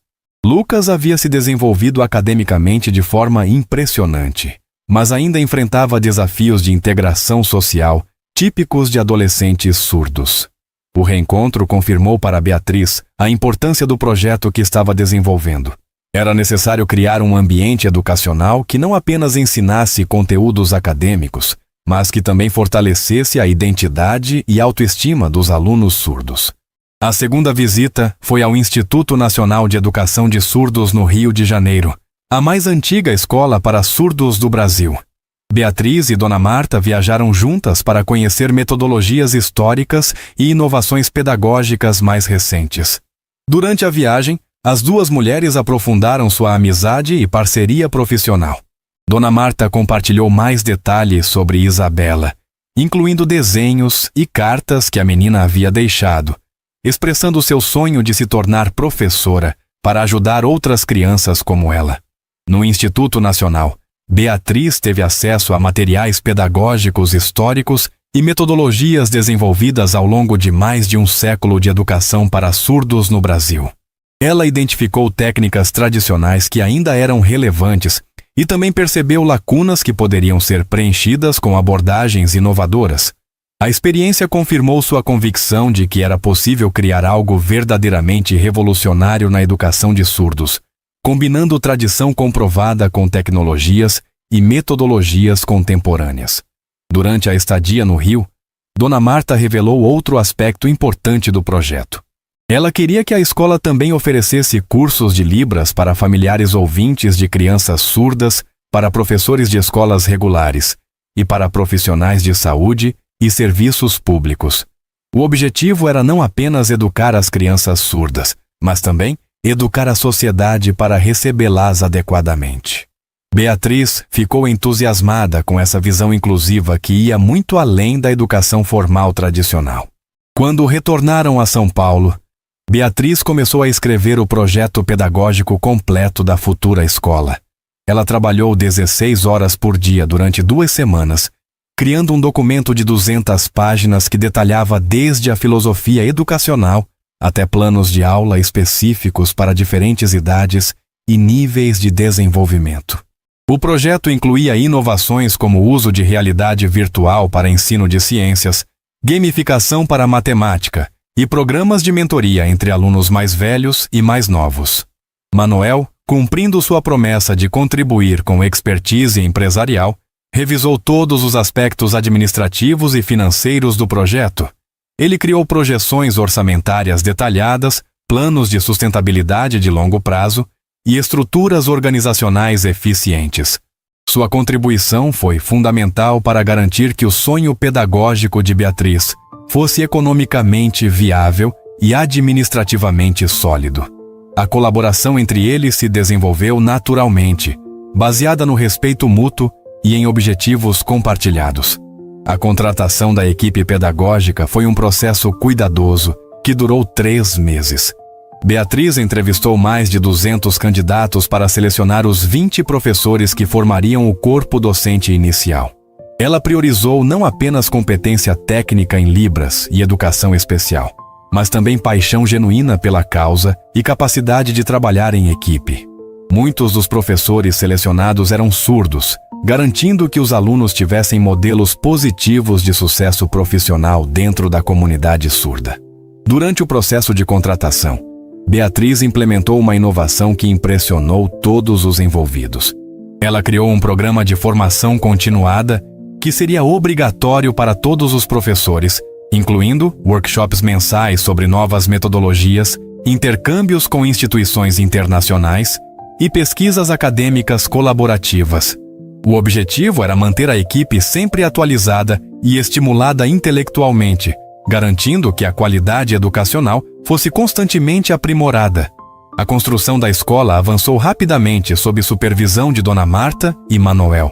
Lucas havia se desenvolvido academicamente de forma impressionante, mas ainda enfrentava desafios de integração social típicos de adolescentes surdos. O reencontro confirmou para Beatriz a importância do projeto que estava desenvolvendo. Era necessário criar um ambiente educacional que não apenas ensinasse conteúdos acadêmicos, mas que também fortalecesse a identidade e autoestima dos alunos surdos. A segunda visita foi ao Instituto Nacional de Educação de Surdos no Rio de Janeiro, a mais antiga escola para surdos do Brasil. Beatriz e Dona Marta viajaram juntas para conhecer metodologias históricas e inovações pedagógicas mais recentes. Durante a viagem, as duas mulheres aprofundaram sua amizade e parceria profissional. Dona Marta compartilhou mais detalhes sobre Isabela, incluindo desenhos e cartas que a menina havia deixado, expressando seu sonho de se tornar professora para ajudar outras crianças como ela. No Instituto Nacional, Beatriz teve acesso a materiais pedagógicos históricos e metodologias desenvolvidas ao longo de mais de um século de educação para surdos no Brasil. Ela identificou técnicas tradicionais que ainda eram relevantes e também percebeu lacunas que poderiam ser preenchidas com abordagens inovadoras. A experiência confirmou sua convicção de que era possível criar algo verdadeiramente revolucionário na educação de surdos, combinando tradição comprovada com tecnologias e metodologias contemporâneas. Durante a estadia no Rio, Dona Marta revelou outro aspecto importante do projeto. Ela queria que a escola também oferecesse cursos de Libras para familiares ouvintes de crianças surdas, para professores de escolas regulares e para profissionais de saúde e serviços públicos. O objetivo era não apenas educar as crianças surdas, mas também educar a sociedade para recebê-las adequadamente. Beatriz ficou entusiasmada com essa visão inclusiva que ia muito além da educação formal tradicional. Quando retornaram a São Paulo, Beatriz começou a escrever o projeto pedagógico completo da futura escola. Ela trabalhou 16 horas por dia durante 2 semanas, criando um documento de 200 páginas que detalhava desde a filosofia educacional até planos de aula específicos para diferentes idades e níveis de desenvolvimento. O projeto incluía inovações como o uso de realidade virtual para ensino de ciências, gamificação para matemática e programas de mentoria entre alunos mais velhos e mais novos. Manoel, cumprindo sua promessa de contribuir com expertise empresarial, revisou todos os aspectos administrativos e financeiros do projeto. Ele criou projeções orçamentárias detalhadas, planos de sustentabilidade de longo prazo e estruturas organizacionais eficientes. Sua contribuição foi fundamental para garantir que o sonho pedagógico de Beatriz fosse economicamente viável e administrativamente sólido. A colaboração entre eles se desenvolveu naturalmente, baseada no respeito mútuo e em objetivos compartilhados. A contratação da equipe pedagógica foi um processo cuidadoso que durou 3 meses. Beatriz entrevistou mais de 200 candidatos para selecionar os 20 professores que formariam o corpo docente inicial. Ela priorizou não apenas competência técnica em Libras e educação especial, mas também paixão genuína pela causa e capacidade de trabalhar em equipe. Muitos dos professores selecionados eram surdos, garantindo que os alunos tivessem modelos positivos de sucesso profissional dentro da comunidade surda. Durante o processo de contratação, Beatriz implementou uma inovação que impressionou todos os envolvidos. Ela criou um programa de formação continuada que seria obrigatório para todos os professores, incluindo workshops mensais sobre novas metodologias, intercâmbios com instituições internacionais e pesquisas acadêmicas colaborativas. O objetivo era manter a equipe sempre atualizada e estimulada intelectualmente, garantindo que a qualidade educacional fosse constantemente aprimorada. A construção da escola avançou rapidamente sob supervisão de Dona Marta e Manoel.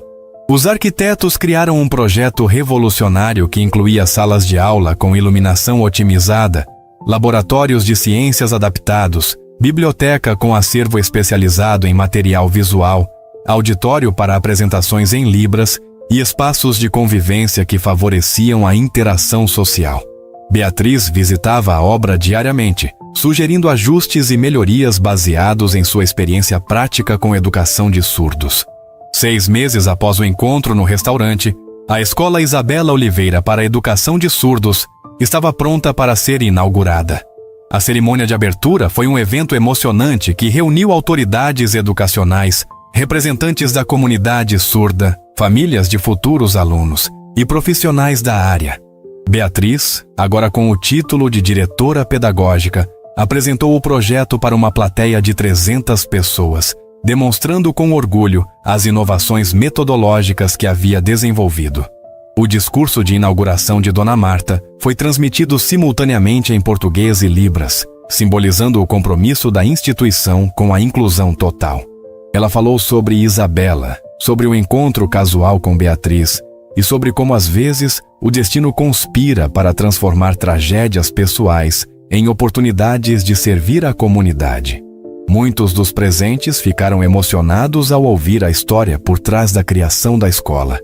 Os arquitetos criaram um projeto revolucionário que incluía salas de aula com iluminação otimizada, laboratórios de ciências adaptados, biblioteca com acervo especializado em material visual, auditório para apresentações em Libras e espaços de convivência que favoreciam a interação social. Beatriz visitava a obra diariamente, sugerindo ajustes e melhorias baseados em sua experiência prática com educação de surdos. 6 meses após o encontro no restaurante, a Escola Isabela Oliveira para a Educação de Surdos estava pronta para ser inaugurada. A cerimônia de abertura foi um evento emocionante que reuniu autoridades educacionais, representantes da comunidade surda, famílias de futuros alunos e profissionais da área. Beatriz, agora com o título de diretora pedagógica, apresentou o projeto para uma plateia de 300 pessoas, demonstrando com orgulho as inovações metodológicas que havia desenvolvido. O discurso de inauguração de Dona Marta foi transmitido simultaneamente em português e Libras, simbolizando o compromisso da instituição com a inclusão total. Ela falou sobre Isabela, sobre o encontro casual com Beatriz e sobre como às vezes o destino conspira para transformar tragédias pessoais em oportunidades de servir à comunidade. Muitos dos presentes ficaram emocionados ao ouvir a história por trás da criação da escola,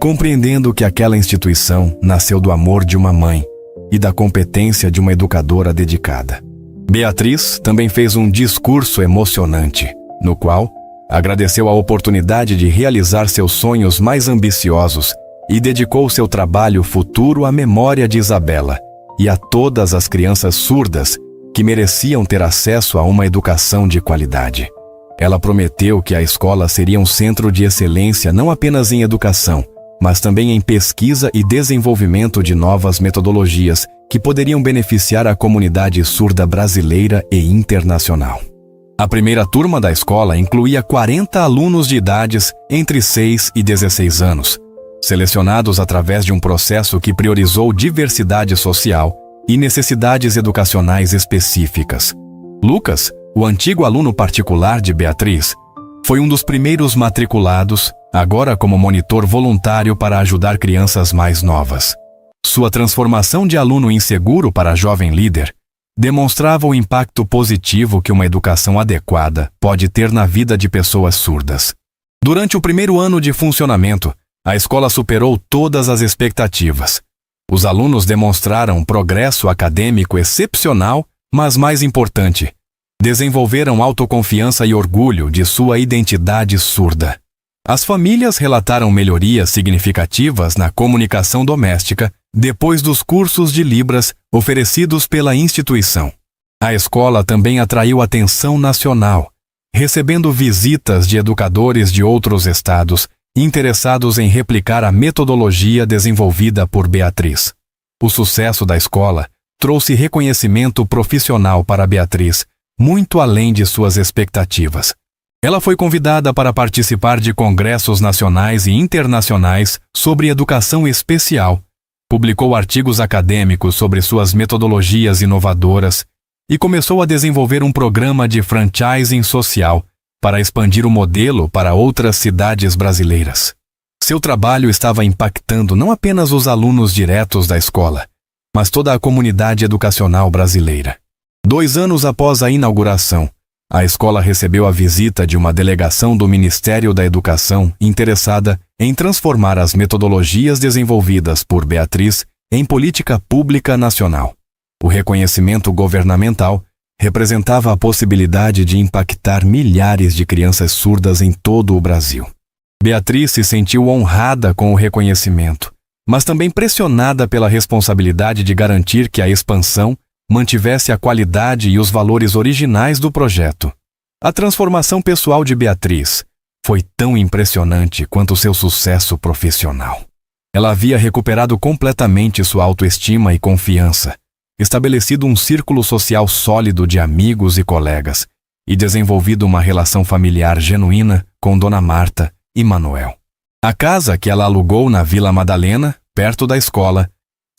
compreendendo que aquela instituição nasceu do amor de uma mãe e da competência de uma educadora dedicada. Beatriz também fez um discurso emocionante, no qual agradeceu a oportunidade de realizar seus sonhos mais ambiciosos e dedicou seu trabalho futuro à memória de Isabela e a todas as crianças surdas que mereciam ter acesso a uma educação de qualidade. Ela prometeu que a escola seria um centro de excelência não apenas em educação, mas também em pesquisa e desenvolvimento de novas metodologias que poderiam beneficiar a comunidade surda brasileira e internacional. A primeira turma da escola incluía 40 alunos de idades entre 6 e 16 anos, selecionados através de um processo que priorizou diversidade social e necessidades educacionais específicas. Lucas, o antigo aluno particular de Beatriz, foi um dos primeiros matriculados, agora como monitor voluntário para ajudar crianças mais novas. Sua transformação de aluno inseguro para jovem líder demonstrava o impacto positivo que uma educação adequada pode ter na vida de pessoas surdas. Durante o primeiro ano de funcionamento, a escola superou todas as expectativas. Os alunos demonstraram um progresso acadêmico excepcional, mas mais importante, desenvolveram autoconfiança e orgulho de sua identidade surda. As famílias relataram melhorias significativas na comunicação doméstica depois dos cursos de Libras oferecidos pela instituição. A escola também atraiu atenção nacional, recebendo visitas de educadores de outros estados interessados em replicar a metodologia desenvolvida por Beatriz. O sucesso da escola trouxe reconhecimento profissional para Beatriz, muito além de suas expectativas. Ela foi convidada para participar de congressos nacionais e internacionais sobre educação especial, publicou artigos acadêmicos sobre suas metodologias inovadoras e começou a desenvolver um programa de franchising social para expandir o modelo para outras cidades brasileiras. Seu trabalho estava impactando não apenas os alunos diretos da escola, mas toda a comunidade educacional brasileira. 2 anos após a inauguração, a escola recebeu a visita de uma delegação do Ministério da Educação interessada em transformar as metodologias desenvolvidas por Beatriz em política pública nacional. O reconhecimento governamental representava a possibilidade de impactar milhares de crianças surdas em todo o Brasil. Beatriz se sentiu honrada com o reconhecimento, mas também pressionada pela responsabilidade de garantir que a expansão mantivesse a qualidade e os valores originais do projeto. A transformação pessoal de Beatriz foi tão impressionante quanto seu sucesso profissional. Ela havia recuperado completamente sua autoestima e confiança, estabelecido um círculo social sólido de amigos e colegas e desenvolvido uma relação familiar genuína com Dona Marta e Manuel. A casa que ela alugou na Vila Madalena, perto da escola,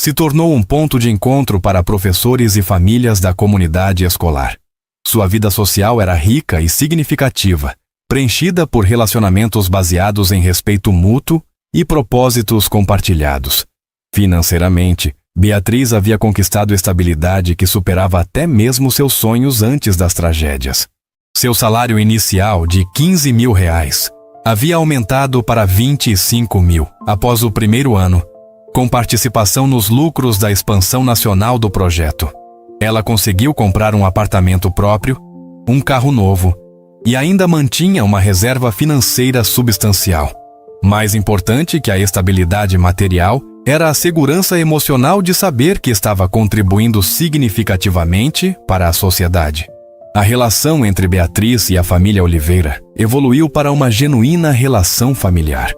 se tornou um ponto de encontro para professores e famílias da comunidade escolar. Sua vida social era rica e significativa, preenchida por relacionamentos baseados em respeito mútuo e propósitos compartilhados. Financeiramente, Beatriz havia conquistado estabilidade que superava até mesmo seus sonhos antes das tragédias. Seu salário inicial de R$15 mil havia aumentado para 25 mil após o primeiro ano, com participação nos lucros da expansão nacional do projeto. Ela conseguiu comprar um apartamento próprio, um carro novo e ainda mantinha uma reserva financeira substancial. Mais importante que a estabilidade material era a segurança emocional de saber que estava contribuindo significativamente para a sociedade. A relação entre Beatriz e a família Oliveira evoluiu para uma genuína relação familiar.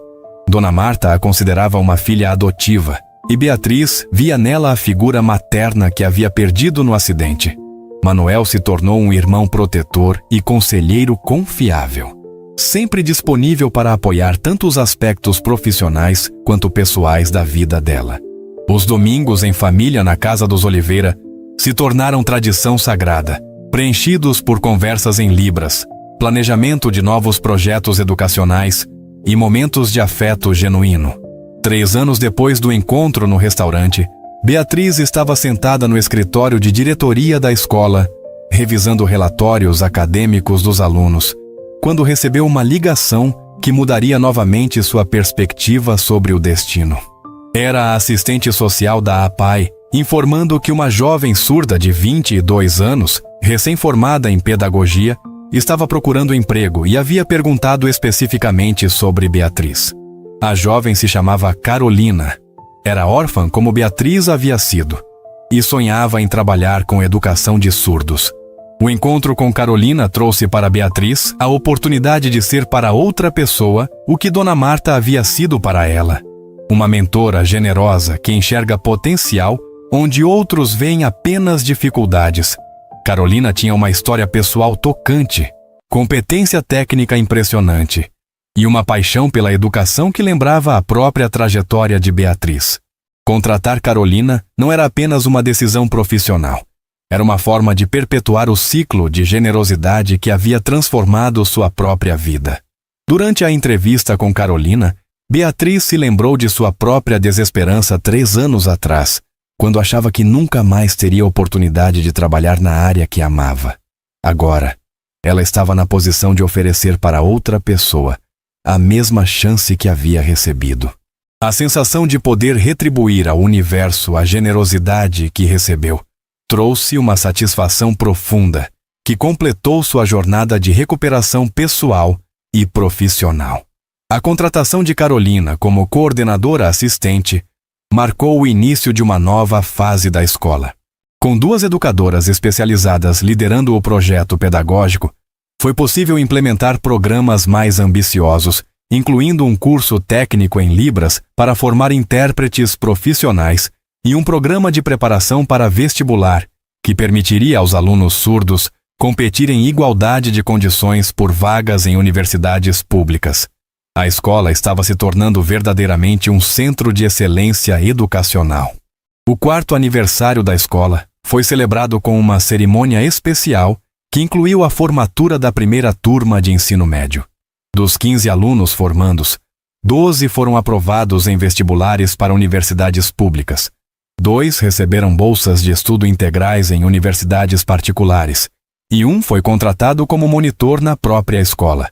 Dona Marta a considerava uma filha adotiva e Beatriz via nela a figura materna que havia perdido no acidente. Manuel se tornou um irmão protetor e conselheiro confiável, sempre disponível para apoiar tanto os aspectos profissionais quanto pessoais da vida dela. Os domingos em família na casa dos Oliveira se tornaram tradição sagrada, preenchidos por conversas em Libras, planejamento de novos projetos educacionais e momentos de afeto genuíno. 3 anos depois do encontro no restaurante, Beatriz estava sentada no escritório de diretoria da escola, revisando relatórios acadêmicos dos alunos, quando recebeu uma ligação que mudaria novamente sua perspectiva sobre o destino. Era a assistente social da APAE, informando que uma jovem surda de 22 anos, recém-formada em pedagogia, estava procurando emprego e havia perguntado especificamente sobre Beatriz. A jovem se chamava Carolina. Era órfã como Beatriz havia sido e sonhava em trabalhar com educação de surdos. O encontro com Carolina trouxe para Beatriz a oportunidade de ser para outra pessoa o que Dona Marta havia sido para ela. Uma mentora generosa que enxerga potencial onde outros veem apenas dificuldades. Carolina tinha uma história pessoal tocante, competência técnica impressionante e uma paixão pela educação que lembrava a própria trajetória de Beatriz. Contratar Carolina não era apenas uma decisão profissional. Era uma forma de perpetuar o ciclo de generosidade que havia transformado sua própria vida. Durante a entrevista com Carolina, Beatriz se lembrou de sua própria desesperança 3 anos atrás, quando achava que nunca mais teria oportunidade de trabalhar na área que amava. Agora, ela estava na posição de oferecer para outra pessoa a mesma chance que havia recebido. A sensação de poder retribuir ao universo a generosidade que recebeu trouxe uma satisfação profunda que completou sua jornada de recuperação pessoal e profissional. A contratação de Carolina como coordenadora assistente marcou o início de uma nova fase da escola. Com 2 educadoras especializadas liderando o projeto pedagógico, foi possível implementar programas mais ambiciosos, incluindo um curso técnico em Libras para formar intérpretes profissionais e um programa de preparação para vestibular, que permitiria aos alunos surdos competir em igualdade de condições por vagas em universidades públicas. A escola estava se tornando verdadeiramente um centro de excelência educacional. O 4º aniversário da escola foi celebrado com uma cerimônia especial que incluiu a formatura da primeira turma de ensino médio. Dos 15 alunos formandos, 12 foram aprovados em vestibulares para universidades públicas. 2 receberam bolsas de estudo integrais em universidades particulares, e 1 foi contratado como monitor na própria escola.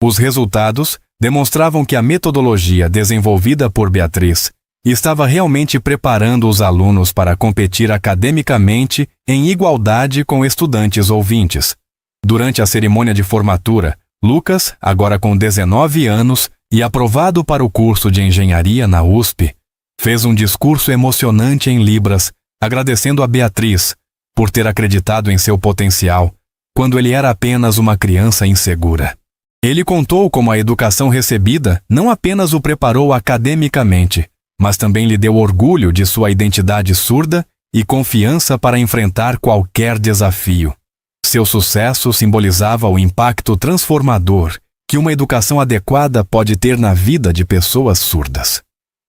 Os resultados demonstravam que a metodologia desenvolvida por Beatriz estava realmente preparando os alunos para competir academicamente em igualdade com estudantes ouvintes. Durante a cerimônia de formatura, Lucas, agora com 19 anos e aprovado para o curso de engenharia na USP, fez um discurso emocionante em Libras, agradecendo a Beatriz por ter acreditado em seu potencial quando ele era apenas uma criança insegura. Ele contou como a educação recebida não apenas o preparou academicamente, mas também lhe deu orgulho de sua identidade surda e confiança para enfrentar qualquer desafio. Seu sucesso simbolizava o impacto transformador que uma educação adequada pode ter na vida de pessoas surdas.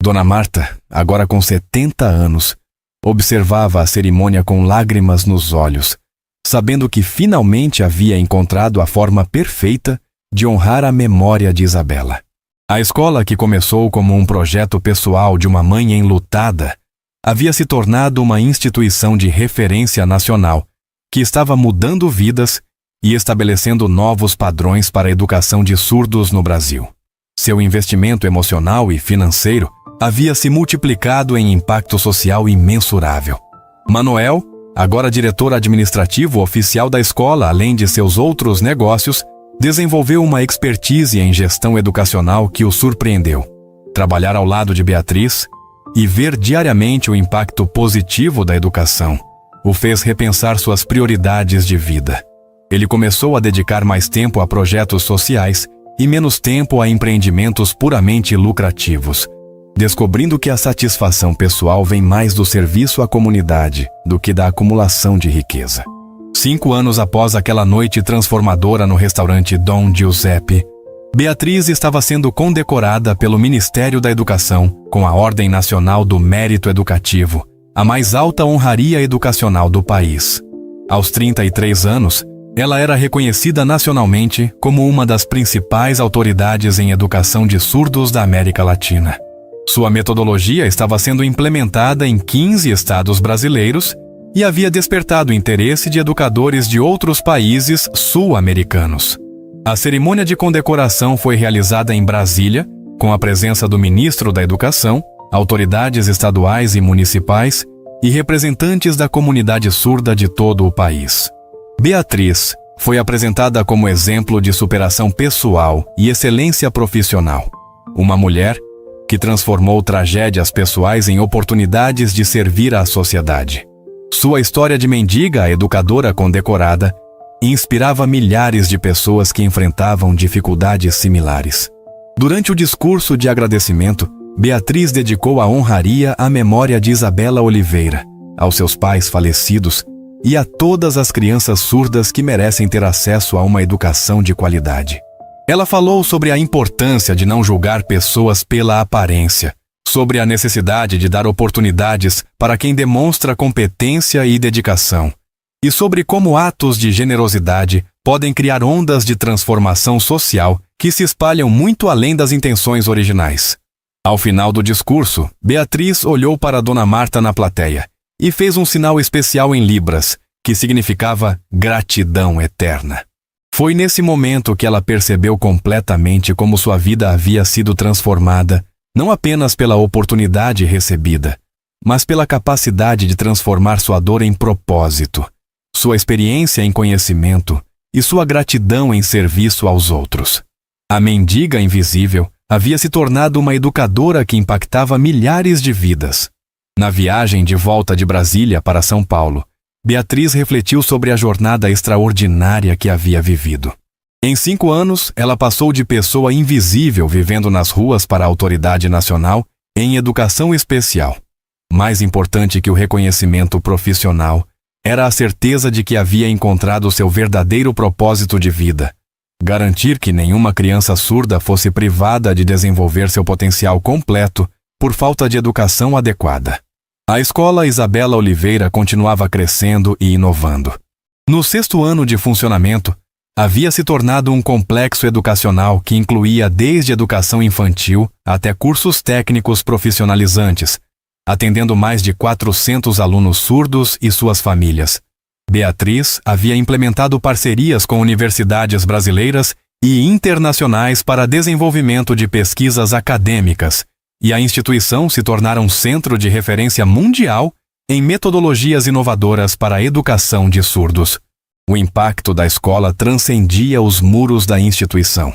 Dona Marta, agora com 70 anos, observava a cerimônia com lágrimas nos olhos, sabendo que finalmente havia encontrado a forma perfeita de honrar a memória de Isabela. A escola, que começou como um projeto pessoal de uma mãe enlutada, havia se tornado uma instituição de referência nacional, que estava mudando vidas e estabelecendo novos padrões para a educação de surdos no Brasil. Seu investimento emocional e financeiro havia se multiplicado em impacto social imensurável. Manuel, agora diretor administrativo oficial da escola, além de seus outros negócios, desenvolveu uma expertise em gestão educacional que o surpreendeu. Trabalhar ao lado de Beatriz e ver diariamente o impacto positivo da educação o fez repensar suas prioridades de vida. Ele começou a dedicar mais tempo a projetos sociais e menos tempo a empreendimentos puramente lucrativos, descobrindo que a satisfação pessoal vem mais do serviço à comunidade do que da acumulação de riqueza. 5 anos após aquela noite transformadora no restaurante Dom Giuseppe, Beatriz estava sendo condecorada pelo Ministério da Educação com a Ordem Nacional do Mérito Educativo, a mais alta honraria educacional do país. Aos 33 anos, ela era reconhecida nacionalmente como uma das principais autoridades em educação de surdos da América Latina. Sua metodologia estava sendo implementada em 15 estados brasileiros e havia despertado o interesse de educadores de outros países sul-americanos. A cerimônia de condecoração foi realizada em Brasília, com a presença do ministro da Educação, autoridades estaduais e municipais e representantes da comunidade surda de todo o país. Beatriz foi apresentada como exemplo de superação pessoal e excelência profissional. Uma mulher que transformou tragédias pessoais em oportunidades de servir à sociedade. Sua história de mendiga a educadora condecorada inspirava milhares de pessoas que enfrentavam dificuldades similares. Durante o discurso de agradecimento, Beatriz dedicou a honraria à memória de Isabela Oliveira, aos seus pais falecidos e a todas as crianças surdas que merecem ter acesso a uma educação de qualidade. Ela falou sobre a importância de não julgar pessoas pela aparência, sobre a necessidade de dar oportunidades para quem demonstra competência e dedicação, e sobre como atos de generosidade podem criar ondas de transformação social que se espalham muito além das intenções originais. Ao final do discurso, Beatriz olhou para Dona Marta na plateia e fez um sinal especial em libras, que significava gratidão eterna. Foi nesse momento que ela percebeu completamente como sua vida havia sido transformada, não apenas pela oportunidade recebida, mas pela capacidade de transformar sua dor em propósito, sua experiência em conhecimento e sua gratidão em serviço aos outros. A mendiga invisível havia se tornado uma educadora que impactava milhares de vidas. Na viagem de volta de Brasília para São Paulo, Beatriz refletiu sobre a jornada extraordinária que havia vivido. Em 5 anos, ela passou de pessoa invisível vivendo nas ruas para a autoridade nacional em educação especial. Mais importante que o reconhecimento profissional era a certeza de que havia encontrado seu verdadeiro propósito de vida: garantir que nenhuma criança surda fosse privada de desenvolver seu potencial completo por falta de educação adequada. A escola Isabela Oliveira continuava crescendo e inovando. No 6º ano de funcionamento, havia se tornado um complexo educacional que incluía desde educação infantil até cursos técnicos profissionalizantes, atendendo mais de 400 alunos surdos e suas famílias. Beatriz havia implementado parcerias com universidades brasileiras e internacionais para desenvolvimento de pesquisas acadêmicas, e a instituição se tornara um centro de referência mundial em metodologias inovadoras para a educação de surdos. O impacto da escola transcendia os muros da instituição.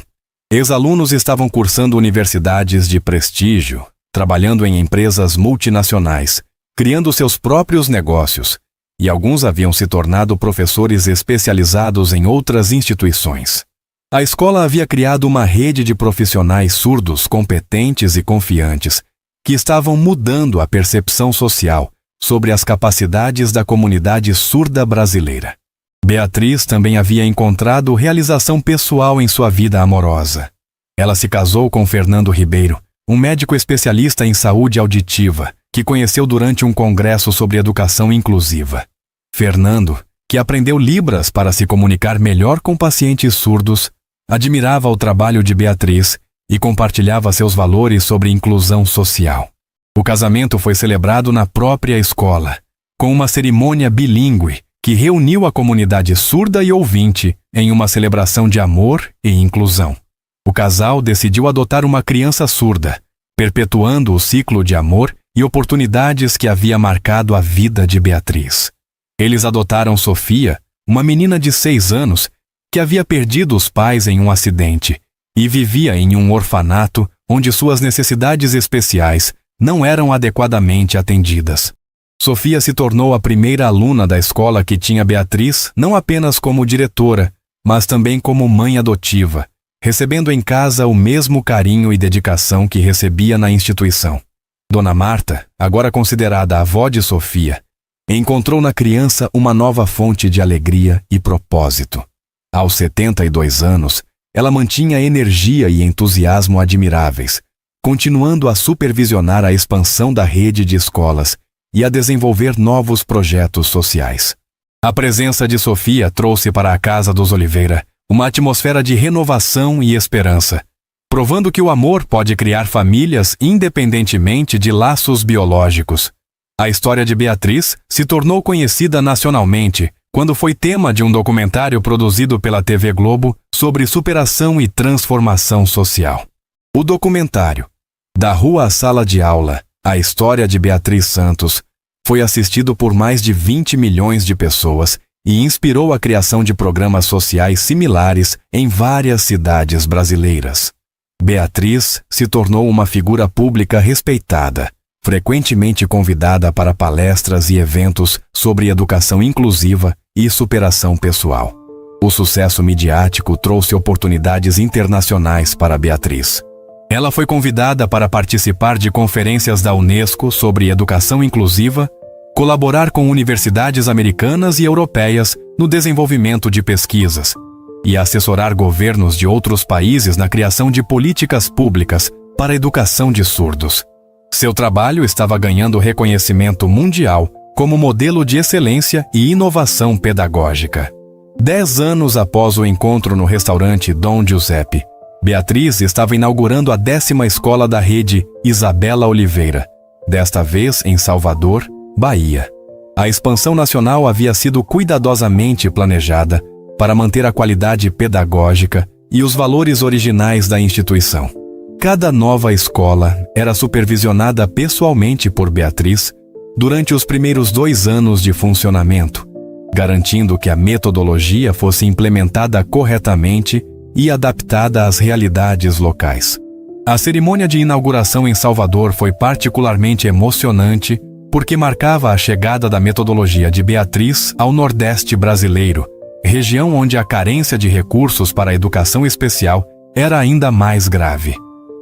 Ex-alunos estavam cursando universidades de prestígio, trabalhando em empresas multinacionais, criando seus próprios negócios, e alguns haviam se tornado professores especializados em outras instituições. A escola havia criado uma rede de profissionais surdos competentes e confiantes, que estavam mudando a percepção social sobre as capacidades da comunidade surda brasileira. Beatriz também havia encontrado realização pessoal em sua vida amorosa. Ela se casou com Fernando Ribeiro, um médico especialista em saúde auditiva, que conheceu durante um congresso sobre educação inclusiva. Fernando, que aprendeu Libras para se comunicar melhor com pacientes surdos, admirava o trabalho de Beatriz e compartilhava seus valores sobre inclusão social. O casamento foi celebrado na própria escola, com uma cerimônia bilíngue que reuniu a comunidade surda e ouvinte em uma celebração de amor e inclusão. O casal decidiu adotar uma criança surda, perpetuando o ciclo de amor e oportunidades que havia marcado a vida de Beatriz. Eles adotaram Sofia, uma menina de 6 anos, que havia perdido os pais em um acidente e vivia em um orfanato onde suas necessidades especiais não eram adequadamente atendidas. Sofia se tornou a primeira aluna da escola que tinha Beatriz não apenas como diretora, mas também como mãe adotiva, recebendo em casa o mesmo carinho e dedicação que recebia na instituição. Dona Marta, agora considerada a avó de Sofia, encontrou na criança uma nova fonte de alegria e propósito. Aos 72 anos, ela mantinha energia e entusiasmo admiráveis, continuando a supervisionar a expansão da rede de escolas e a desenvolver novos projetos sociais. A presença de Sofia trouxe para a casa dos Oliveira uma atmosfera de renovação e esperança, provando que o amor pode criar famílias independentemente de laços biológicos. A história de Beatriz se tornou conhecida nacionalmente quando foi tema de um documentário produzido pela TV Globo sobre superação e transformação social. O documentário, Da Rua à Sala de Aula, a história de Beatriz Santos, foi assistido por mais de 20 milhões de pessoas e inspirou a criação de programas sociais similares em várias cidades brasileiras. Beatriz se tornou uma figura pública respeitada, frequentemente convidada para palestras e eventos sobre educação inclusiva e superação pessoal. O sucesso midiático trouxe oportunidades internacionais para Beatriz. Ela foi convidada para participar de conferências da Unesco sobre educação inclusiva, colaborar com universidades americanas e europeias no desenvolvimento de pesquisas e assessorar governos de outros países na criação de políticas públicas para a educação de surdos. Seu trabalho estava ganhando reconhecimento mundial como modelo de excelência e inovação pedagógica. 10 anos após o encontro no restaurante Dom Giuseppe, Beatriz estava inaugurando a 10ª escola da rede Isabela Oliveira, desta vez em Salvador, Bahia. A expansão nacional havia sido cuidadosamente planejada para manter a qualidade pedagógica e os valores originais da instituição. Cada nova escola era supervisionada pessoalmente por Beatriz durante os primeiros 2 anos de funcionamento, garantindo que a metodologia fosse implementada corretamente e adaptada às realidades locais. A cerimônia de inauguração em Salvador foi particularmente emocionante porque marcava a chegada da metodologia de Beatriz ao Nordeste brasileiro, região onde a carência de recursos para a educação especial era ainda mais grave.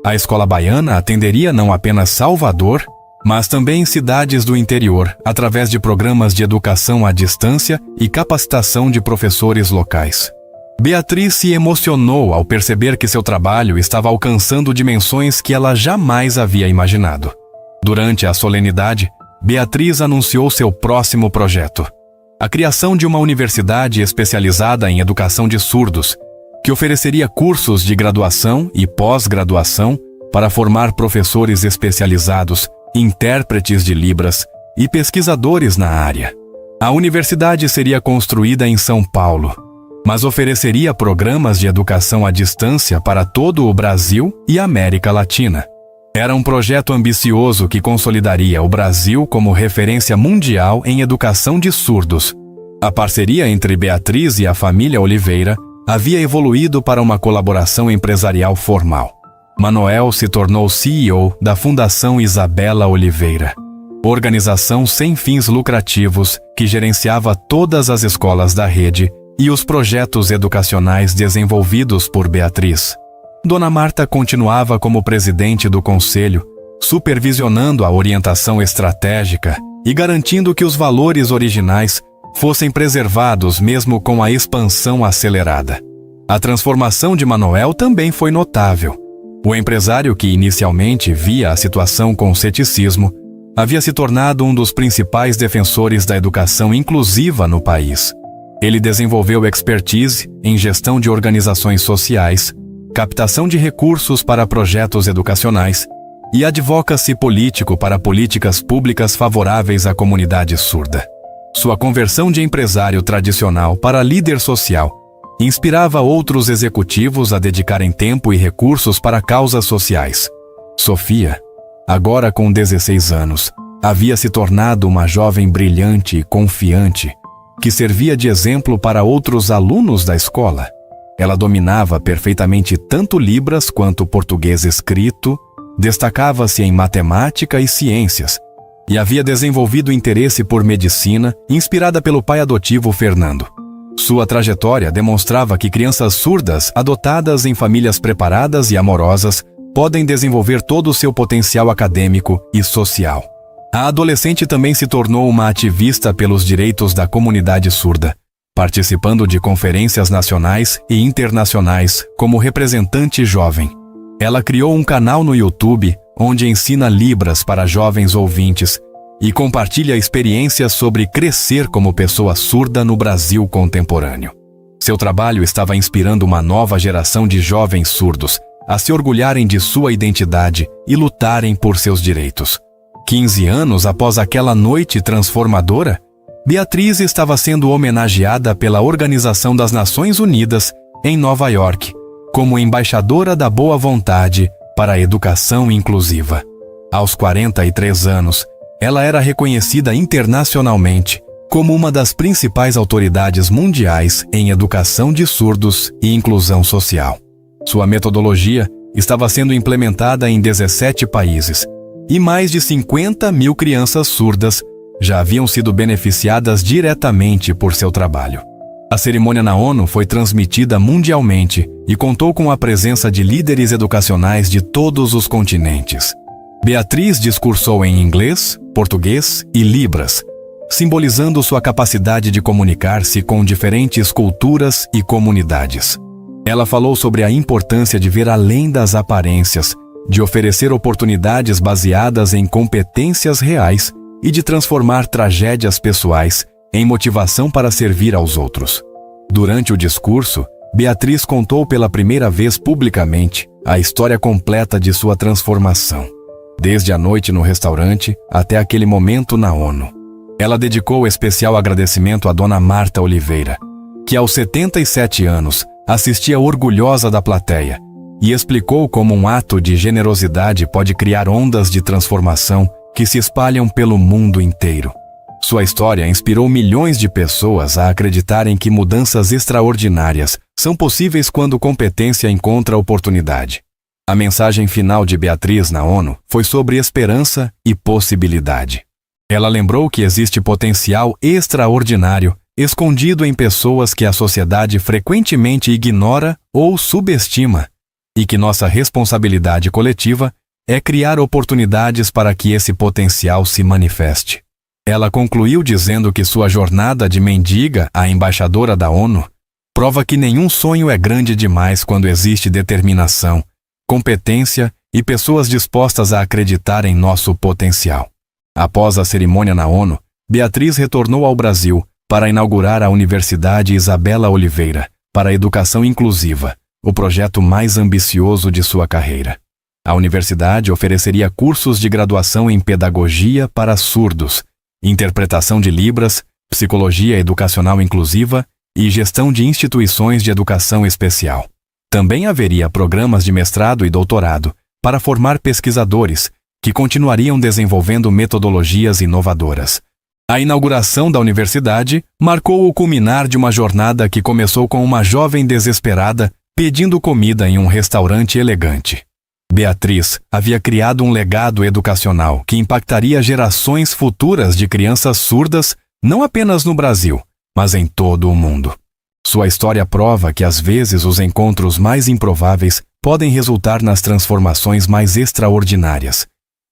A escola baiana atenderia não apenas Salvador, mas também cidades do interior, através de programas de educação à distância e capacitação de professores locais. Beatriz se emocionou ao perceber que seu trabalho estava alcançando dimensões que ela jamais havia imaginado. Durante a solenidade, Beatriz anunciou seu próximo projeto: a criação de uma universidade especializada em educação de surdos, que ofereceria cursos de graduação e pós-graduação para formar professores especializados, intérpretes de Libras e pesquisadores na área. A universidade seria construída em São Paulo, mas ofereceria programas de educação à distância para todo o Brasil e América Latina. Era um projeto ambicioso que consolidaria o Brasil como referência mundial em educação de surdos. A parceria entre Beatriz e a família Oliveira havia evoluído para uma colaboração empresarial formal. Manoel se tornou CEO da Fundação Isabela Oliveira, organização sem fins lucrativos que gerenciava todas as escolas da rede e os projetos educacionais desenvolvidos por Beatriz. Dona Marta continuava como presidente do conselho, supervisionando a orientação estratégica e garantindo que os valores originais fossem preservados mesmo com a expansão acelerada. A transformação de Manoel também foi notável. O empresário, que inicialmente via a situação com ceticismo, havia se tornado um dos principais defensores da educação inclusiva no país. Ele desenvolveu expertise em gestão de organizações sociais, captação de recursos para projetos educacionais e advocacy político para políticas públicas favoráveis à comunidade surda. Sua conversão de empresário tradicional para líder social inspirava outros executivos a dedicarem tempo e recursos para causas sociais. Sofia, agora com 16 anos, havia se tornado uma jovem brilhante e confiante, que servia de exemplo para outros alunos da escola. Ela dominava perfeitamente tanto Libras quanto português escrito, destacava-se em matemática e ciências, e havia desenvolvido interesse por medicina, inspirada pelo pai adotivo Fernando. Sua trajetória demonstrava que crianças surdas, adotadas em famílias preparadas e amorosas, podem desenvolver todo o seu potencial acadêmico e social. A adolescente também se tornou uma ativista pelos direitos da comunidade surda, participando de conferências nacionais e internacionais como representante jovem. Ela criou um canal no YouTube onde ensina Libras para jovens ouvintes e compartilha experiências sobre crescer como pessoa surda no Brasil contemporâneo. Seu trabalho estava inspirando uma nova geração de jovens surdos a se orgulharem de sua identidade e lutarem por seus direitos. 15 anos após aquela noite transformadora, Beatriz estava sendo homenageada pela Organização das Nações Unidas em Nova York como embaixadora da boa vontade para a educação inclusiva. Aos 43 anos, ela era reconhecida internacionalmente como uma das principais autoridades mundiais em educação de surdos e inclusão social. Sua metodologia estava sendo implementada em 17 países e mais de 50 mil crianças surdas já haviam sido beneficiadas diretamente por seu trabalho. A cerimônia na ONU foi transmitida mundialmente e contou com a presença de líderes educacionais de todos os continentes. Beatriz discursou em inglês, português e libras, simbolizando sua capacidade de comunicar-se com diferentes culturas e comunidades. Ela falou sobre a importância de ver além das aparências, de oferecer oportunidades baseadas em competências reais e de transformar tragédias pessoais em motivação para servir aos outros. Durante o discurso, Beatriz contou pela primeira vez publicamente a história completa de sua transformação, desde a noite no restaurante até aquele momento na ONU. Ela dedicou especial agradecimento a Dona Marta Oliveira, que aos 77 anos assistia orgulhosa da plateia e explicou como um ato de generosidade pode criar ondas de transformação que se espalham pelo mundo inteiro. Sua história inspirou milhões de pessoas a acreditarem que mudanças extraordinárias são possíveis quando competência encontra oportunidade. A mensagem final de Beatriz na ONU foi sobre esperança e possibilidade. Ela lembrou que existe potencial extraordinário escondido em pessoas que a sociedade frequentemente ignora ou subestima, e que nossa responsabilidade coletiva é criar oportunidades para que esse potencial se manifeste. Ela concluiu dizendo que sua jornada de mendiga a embaixadora da ONU prova que nenhum sonho é grande demais quando existe determinação, competência e pessoas dispostas a acreditar em nosso potencial. Após a cerimônia na ONU, Beatriz retornou ao Brasil para inaugurar a Universidade Isabela Oliveira para a Educação Inclusiva, o projeto mais ambicioso de sua carreira. A universidade ofereceria cursos de graduação em pedagogia para surdos, interpretação de Libras, psicologia educacional inclusiva e gestão de instituições de educação especial. Também haveria programas de mestrado e doutorado para formar pesquisadores que continuariam desenvolvendo metodologias inovadoras. A inauguração da universidade marcou o culminar de uma jornada que começou com uma jovem desesperada pedindo comida em um restaurante elegante. Beatriz havia criado um legado educacional que impactaria gerações futuras de crianças surdas, não apenas no Brasil, mas em todo o mundo. Sua história prova que às vezes os encontros mais improváveis podem resultar nas transformações mais extraordinárias,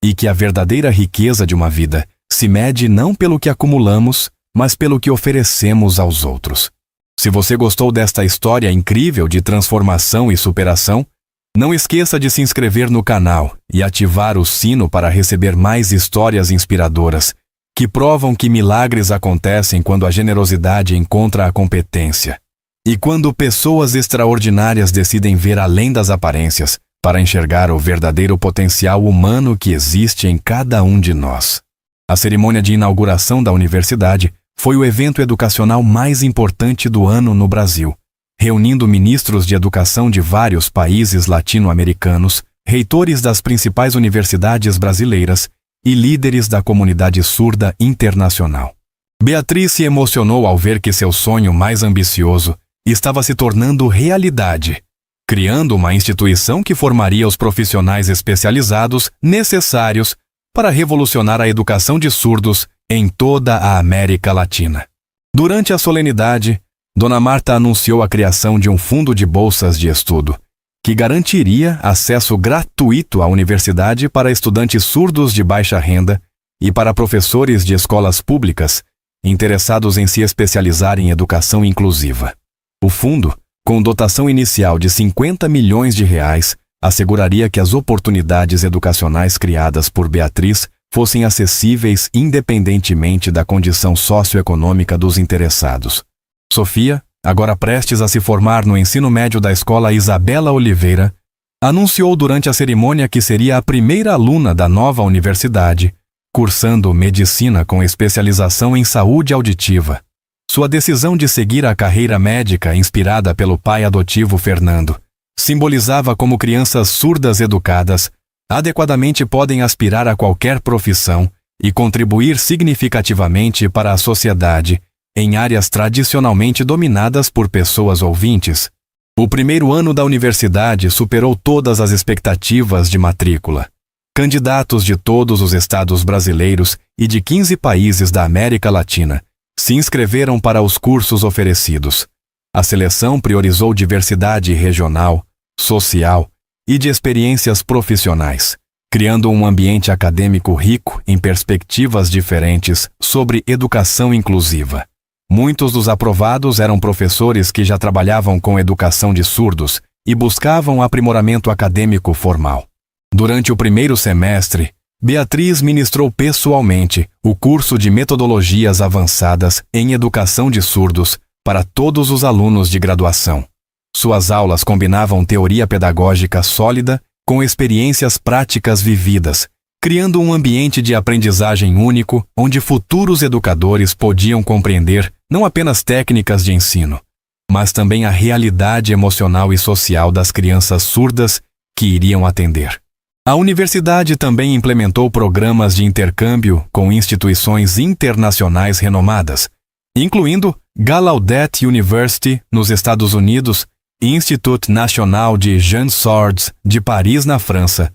e que a verdadeira riqueza de uma vida se mede não pelo que acumulamos, mas pelo que oferecemos aos outros. Se você gostou desta história incrível de transformação e superação, não esqueça de se inscrever no canal e ativar o sino para receber mais histórias inspiradoras que provam que milagres acontecem quando a generosidade encontra a competência e quando pessoas extraordinárias decidem ver além das aparências para enxergar o verdadeiro potencial humano que existe em cada um de nós. A cerimônia de inauguração da universidade foi o evento educacional mais importante do ano no Brasil, reunindo ministros de educação de vários países latino-americanos, reitores das principais universidades brasileiras e líderes da comunidade surda internacional. Beatriz se emocionou ao ver que seu sonho mais ambicioso estava se tornando realidade, criando uma instituição que formaria os profissionais especializados necessários para revolucionar a educação de surdos em toda a América Latina. Durante a solenidade, Dona Marta anunciou a criação de um fundo de bolsas de estudo, que garantiria acesso gratuito à universidade para estudantes surdos de baixa renda e para professores de escolas públicas interessados em se especializar em educação inclusiva. O fundo, com dotação inicial de R$50 milhões, asseguraria que as oportunidades educacionais criadas por Beatriz fossem acessíveis independentemente da condição socioeconômica dos interessados. Sofia, agora prestes a se formar no ensino médio da Escola Isabela Oliveira, anunciou durante a cerimônia que seria a primeira aluna da nova universidade, cursando medicina com especialização em saúde auditiva. Sua decisão de seguir a carreira médica inspirada pelo pai adotivo Fernando simbolizava como crianças surdas educadas adequadamente podem aspirar a qualquer profissão e contribuir significativamente para a sociedade em áreas tradicionalmente dominadas por pessoas ouvintes. O primeiro ano da universidade superou todas as expectativas de matrícula. Candidatos de todos os estados brasileiros e de 15 países da América Latina se inscreveram para os cursos oferecidos. A seleção priorizou diversidade regional, social e de experiências profissionais, criando um ambiente acadêmico rico em perspectivas diferentes sobre educação inclusiva. Muitos dos aprovados eram professores que já trabalhavam com educação de surdos e buscavam aprimoramento acadêmico formal. Durante o primeiro semestre, Beatriz ministrou pessoalmente o curso de Metodologias Avançadas em Educação de Surdos para todos os alunos de graduação. Suas aulas combinavam teoria pedagógica sólida com experiências práticas vividas, criando um ambiente de aprendizagem único onde futuros educadores podiam compreender não apenas técnicas de ensino, mas também a realidade emocional e social das crianças surdas que iriam atender. A universidade também implementou programas de intercâmbio com instituições internacionais renomadas, incluindo Gallaudet University, nos Estados Unidos, e Institut National de Jean Swords, de Paris, na França,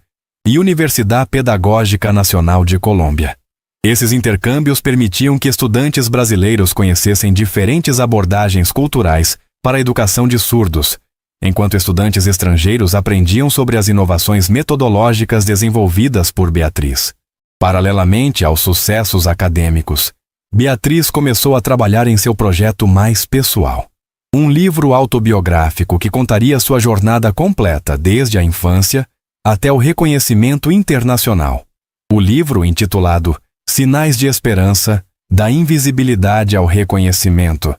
e Universidade Pedagógica Nacional de Colômbia. Esses intercâmbios permitiam que estudantes brasileiros conhecessem diferentes abordagens culturais para a educação de surdos, enquanto estudantes estrangeiros aprendiam sobre as inovações metodológicas desenvolvidas por Beatriz. Paralelamente aos sucessos acadêmicos, Beatriz começou a trabalhar em seu projeto mais pessoal. Um livro autobiográfico que contaria sua jornada completa desde a infância até o reconhecimento internacional. O livro, intitulado Sinais de Esperança, da Invisibilidade ao Reconhecimento,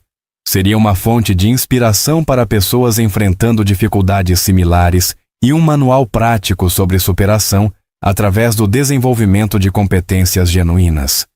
seria uma fonte de inspiração para pessoas enfrentando dificuldades similares e um manual prático sobre superação através do desenvolvimento de competências genuínas.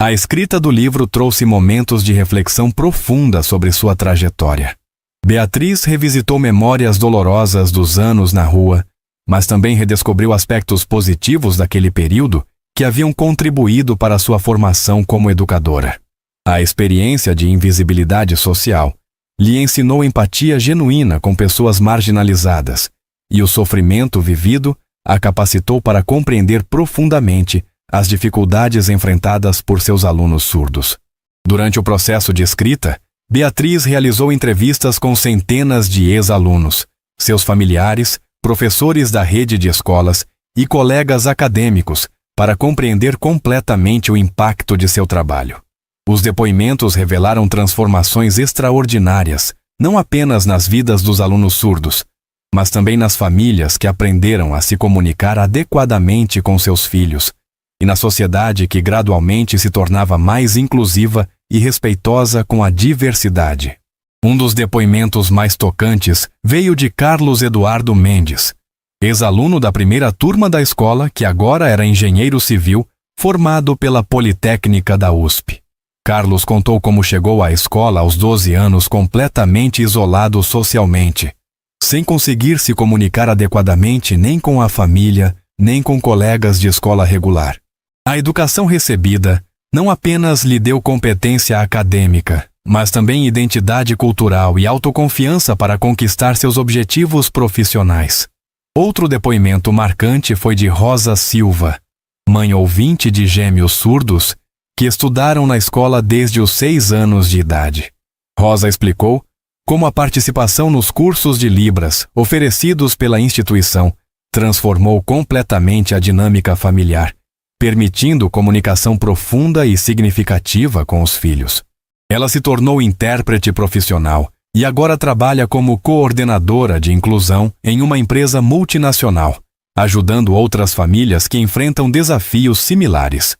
A escrita do livro trouxe momentos de reflexão profunda sobre sua trajetória. Beatriz revisitou memórias dolorosas dos anos na rua, mas também redescobriu aspectos positivos daquele período que haviam contribuído para sua formação como educadora. A experiência de invisibilidade social lhe ensinou empatia genuína com pessoas marginalizadas, e o sofrimento vivido a capacitou para compreender profundamente as dificuldades enfrentadas por seus alunos surdos. Durante o processo de escrita, Beatriz realizou entrevistas com centenas de ex-alunos, seus familiares, professores da rede de escolas e colegas acadêmicos para compreender completamente o impacto de seu trabalho. Os depoimentos revelaram transformações extraordinárias, não apenas nas vidas dos alunos surdos, mas também nas famílias que aprenderam a se comunicar adequadamente com seus filhos, e na sociedade que gradualmente se tornava mais inclusiva e respeitosa com a diversidade. Um dos depoimentos mais tocantes veio de Carlos Eduardo Mendes, ex-aluno da primeira turma da escola que agora era engenheiro civil, formado pela Politécnica da USP. Carlos contou como chegou à escola aos 12 anos completamente isolado socialmente, sem conseguir se comunicar adequadamente nem com a família, nem com colegas de escola regular. A educação recebida não apenas lhe deu competência acadêmica, mas também identidade cultural e autoconfiança para conquistar seus objetivos profissionais. Outro depoimento marcante foi de Rosa Silva, mãe ouvinte de gêmeos surdos, que estudaram na escola desde os 6 anos de idade. Rosa explicou como a participação nos cursos de Libras oferecidos pela instituição transformou completamente a dinâmica familiar, permitindo comunicação profunda e significativa com os filhos. Ela se tornou intérprete profissional e agora trabalha como coordenadora de inclusão em uma empresa multinacional, ajudando outras famílias que enfrentam desafios similares.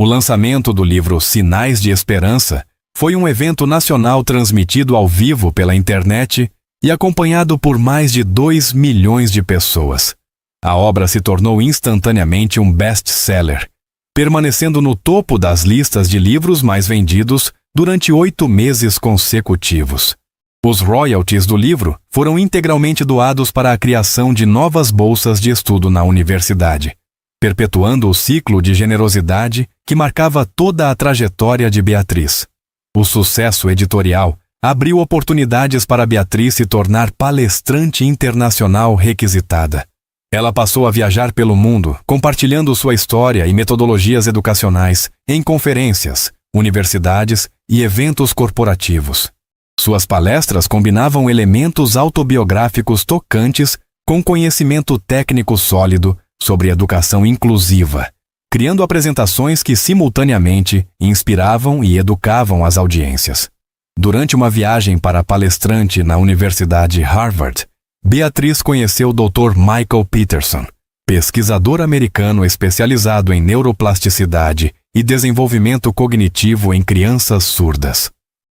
O lançamento do livro Sinais de Esperança foi um evento nacional transmitido ao vivo pela internet e acompanhado por mais de 2 milhões de pessoas. A obra se tornou instantaneamente um best-seller, permanecendo no topo das listas de livros mais vendidos durante 8 meses consecutivos. Os royalties do livro foram integralmente doados para a criação de novas bolsas de estudo na universidade, perpetuando o ciclo de generosidade que marcava toda a trajetória de Beatriz. O sucesso editorial abriu oportunidades para Beatriz se tornar palestrante internacional requisitada. Ela passou a viajar pelo mundo, compartilhando sua história e metodologias educacionais em conferências, universidades e eventos corporativos. Suas palestras combinavam elementos autobiográficos tocantes com conhecimento técnico sólido sobre educação inclusiva, criando apresentações que simultaneamente inspiravam e educavam as audiências. Durante uma viagem para palestrante na Universidade Harvard, Beatriz conheceu o Dr. Michael Peterson, pesquisador americano especializado em neuroplasticidade e desenvolvimento cognitivo em crianças surdas.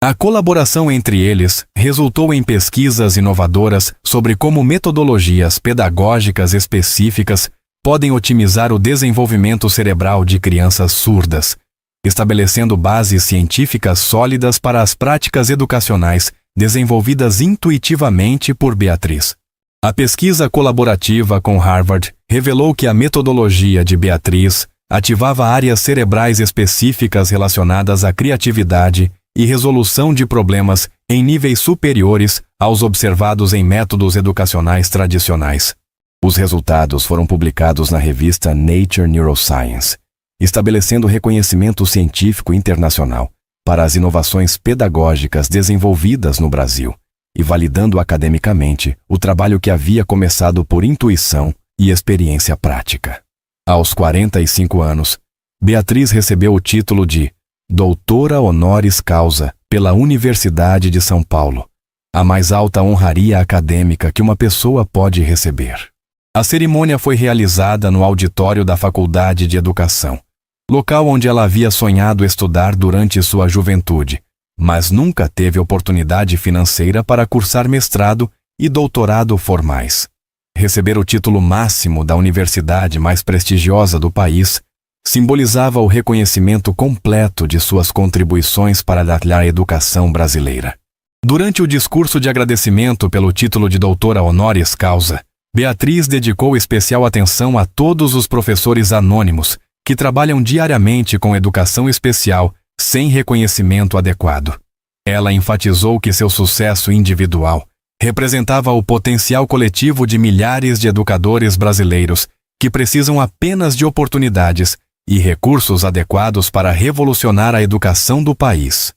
A colaboração entre eles resultou em pesquisas inovadoras sobre como metodologias pedagógicas específicas podem otimizar o desenvolvimento cerebral de crianças surdas, estabelecendo bases científicas sólidas para as práticas educacionais desenvolvidas intuitivamente por Beatriz. A pesquisa colaborativa com Harvard revelou que a metodologia de Beatriz ativava áreas cerebrais específicas relacionadas à criatividade e resolução de problemas em níveis superiores aos observados em métodos educacionais tradicionais. Os resultados foram publicados na revista Nature Neuroscience, estabelecendo reconhecimento científico internacional para as inovações pedagógicas desenvolvidas no Brasil e validando academicamente o trabalho que havia começado por intuição e experiência prática. Aos 45 anos, Beatriz recebeu o título de Doutora Honoris Causa pela Universidade de São Paulo, a mais alta honraria acadêmica que uma pessoa pode receber. A cerimônia foi realizada no auditório da Faculdade de Educação, local onde ela havia sonhado estudar durante sua juventude, mas nunca teve oportunidade financeira para cursar mestrado e doutorado formais. Receber o título máximo da universidade mais prestigiosa do país simbolizava o reconhecimento completo de suas contribuições para a educação brasileira. Durante o discurso de agradecimento pelo título de doutora honoris causa, Beatriz dedicou especial atenção a todos os professores anônimos que trabalham diariamente com educação especial sem reconhecimento adequado. Ela enfatizou que seu sucesso individual representava o potencial coletivo de milhares de educadores brasileiros que precisam apenas de oportunidades e recursos adequados para revolucionar a educação do país.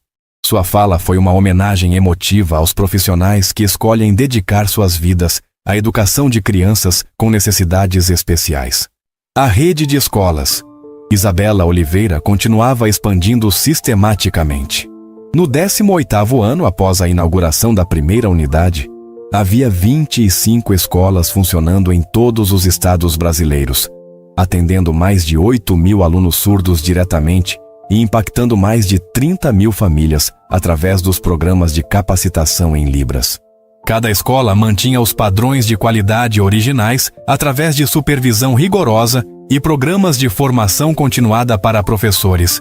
Sua fala foi uma homenagem emotiva aos profissionais que escolhem dedicar suas vidas à educação de crianças com necessidades especiais. A rede de escolas Isabela Oliveira continuava expandindo sistematicamente. No 18º ano após a inauguração da primeira unidade, havia 25 escolas funcionando em todos os estados brasileiros, atendendo mais de 8.000 alunos surdos diretamente e impactando mais de 30.000 famílias através dos programas de capacitação em Libras. Cada escola mantinha os padrões de qualidade originais através de supervisão rigorosa e programas de formação continuada para professores.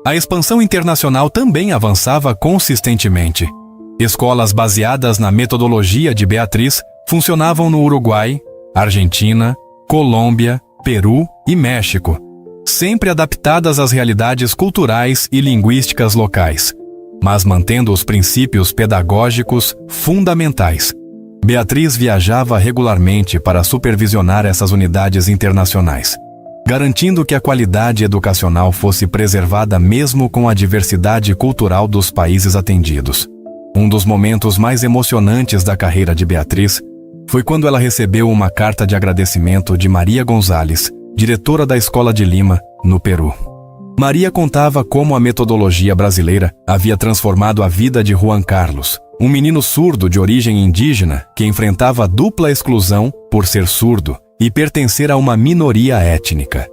A expansão internacional também avançava consistentemente. Escolas baseadas na metodologia de Beatriz funcionavam no Uruguai, Argentina, Colômbia, Peru e México, sempre adaptadas às realidades culturais e linguísticas locais, mas mantendo os princípios pedagógicos fundamentais. Beatriz viajava regularmente para supervisionar essas unidades internacionais, garantindo que a qualidade educacional fosse preservada mesmo com a diversidade cultural dos países atendidos. Um dos momentos mais emocionantes da carreira de Beatriz foi quando ela recebeu uma carta de agradecimento de Maria Gonzalez, diretora da Escola de Lima, no Peru. Maria contava como a metodologia brasileira havia transformado a vida de Juan Carlos, um menino surdo de origem indígena que enfrentava dupla exclusão por ser surdo e pertencer a uma minoria étnica.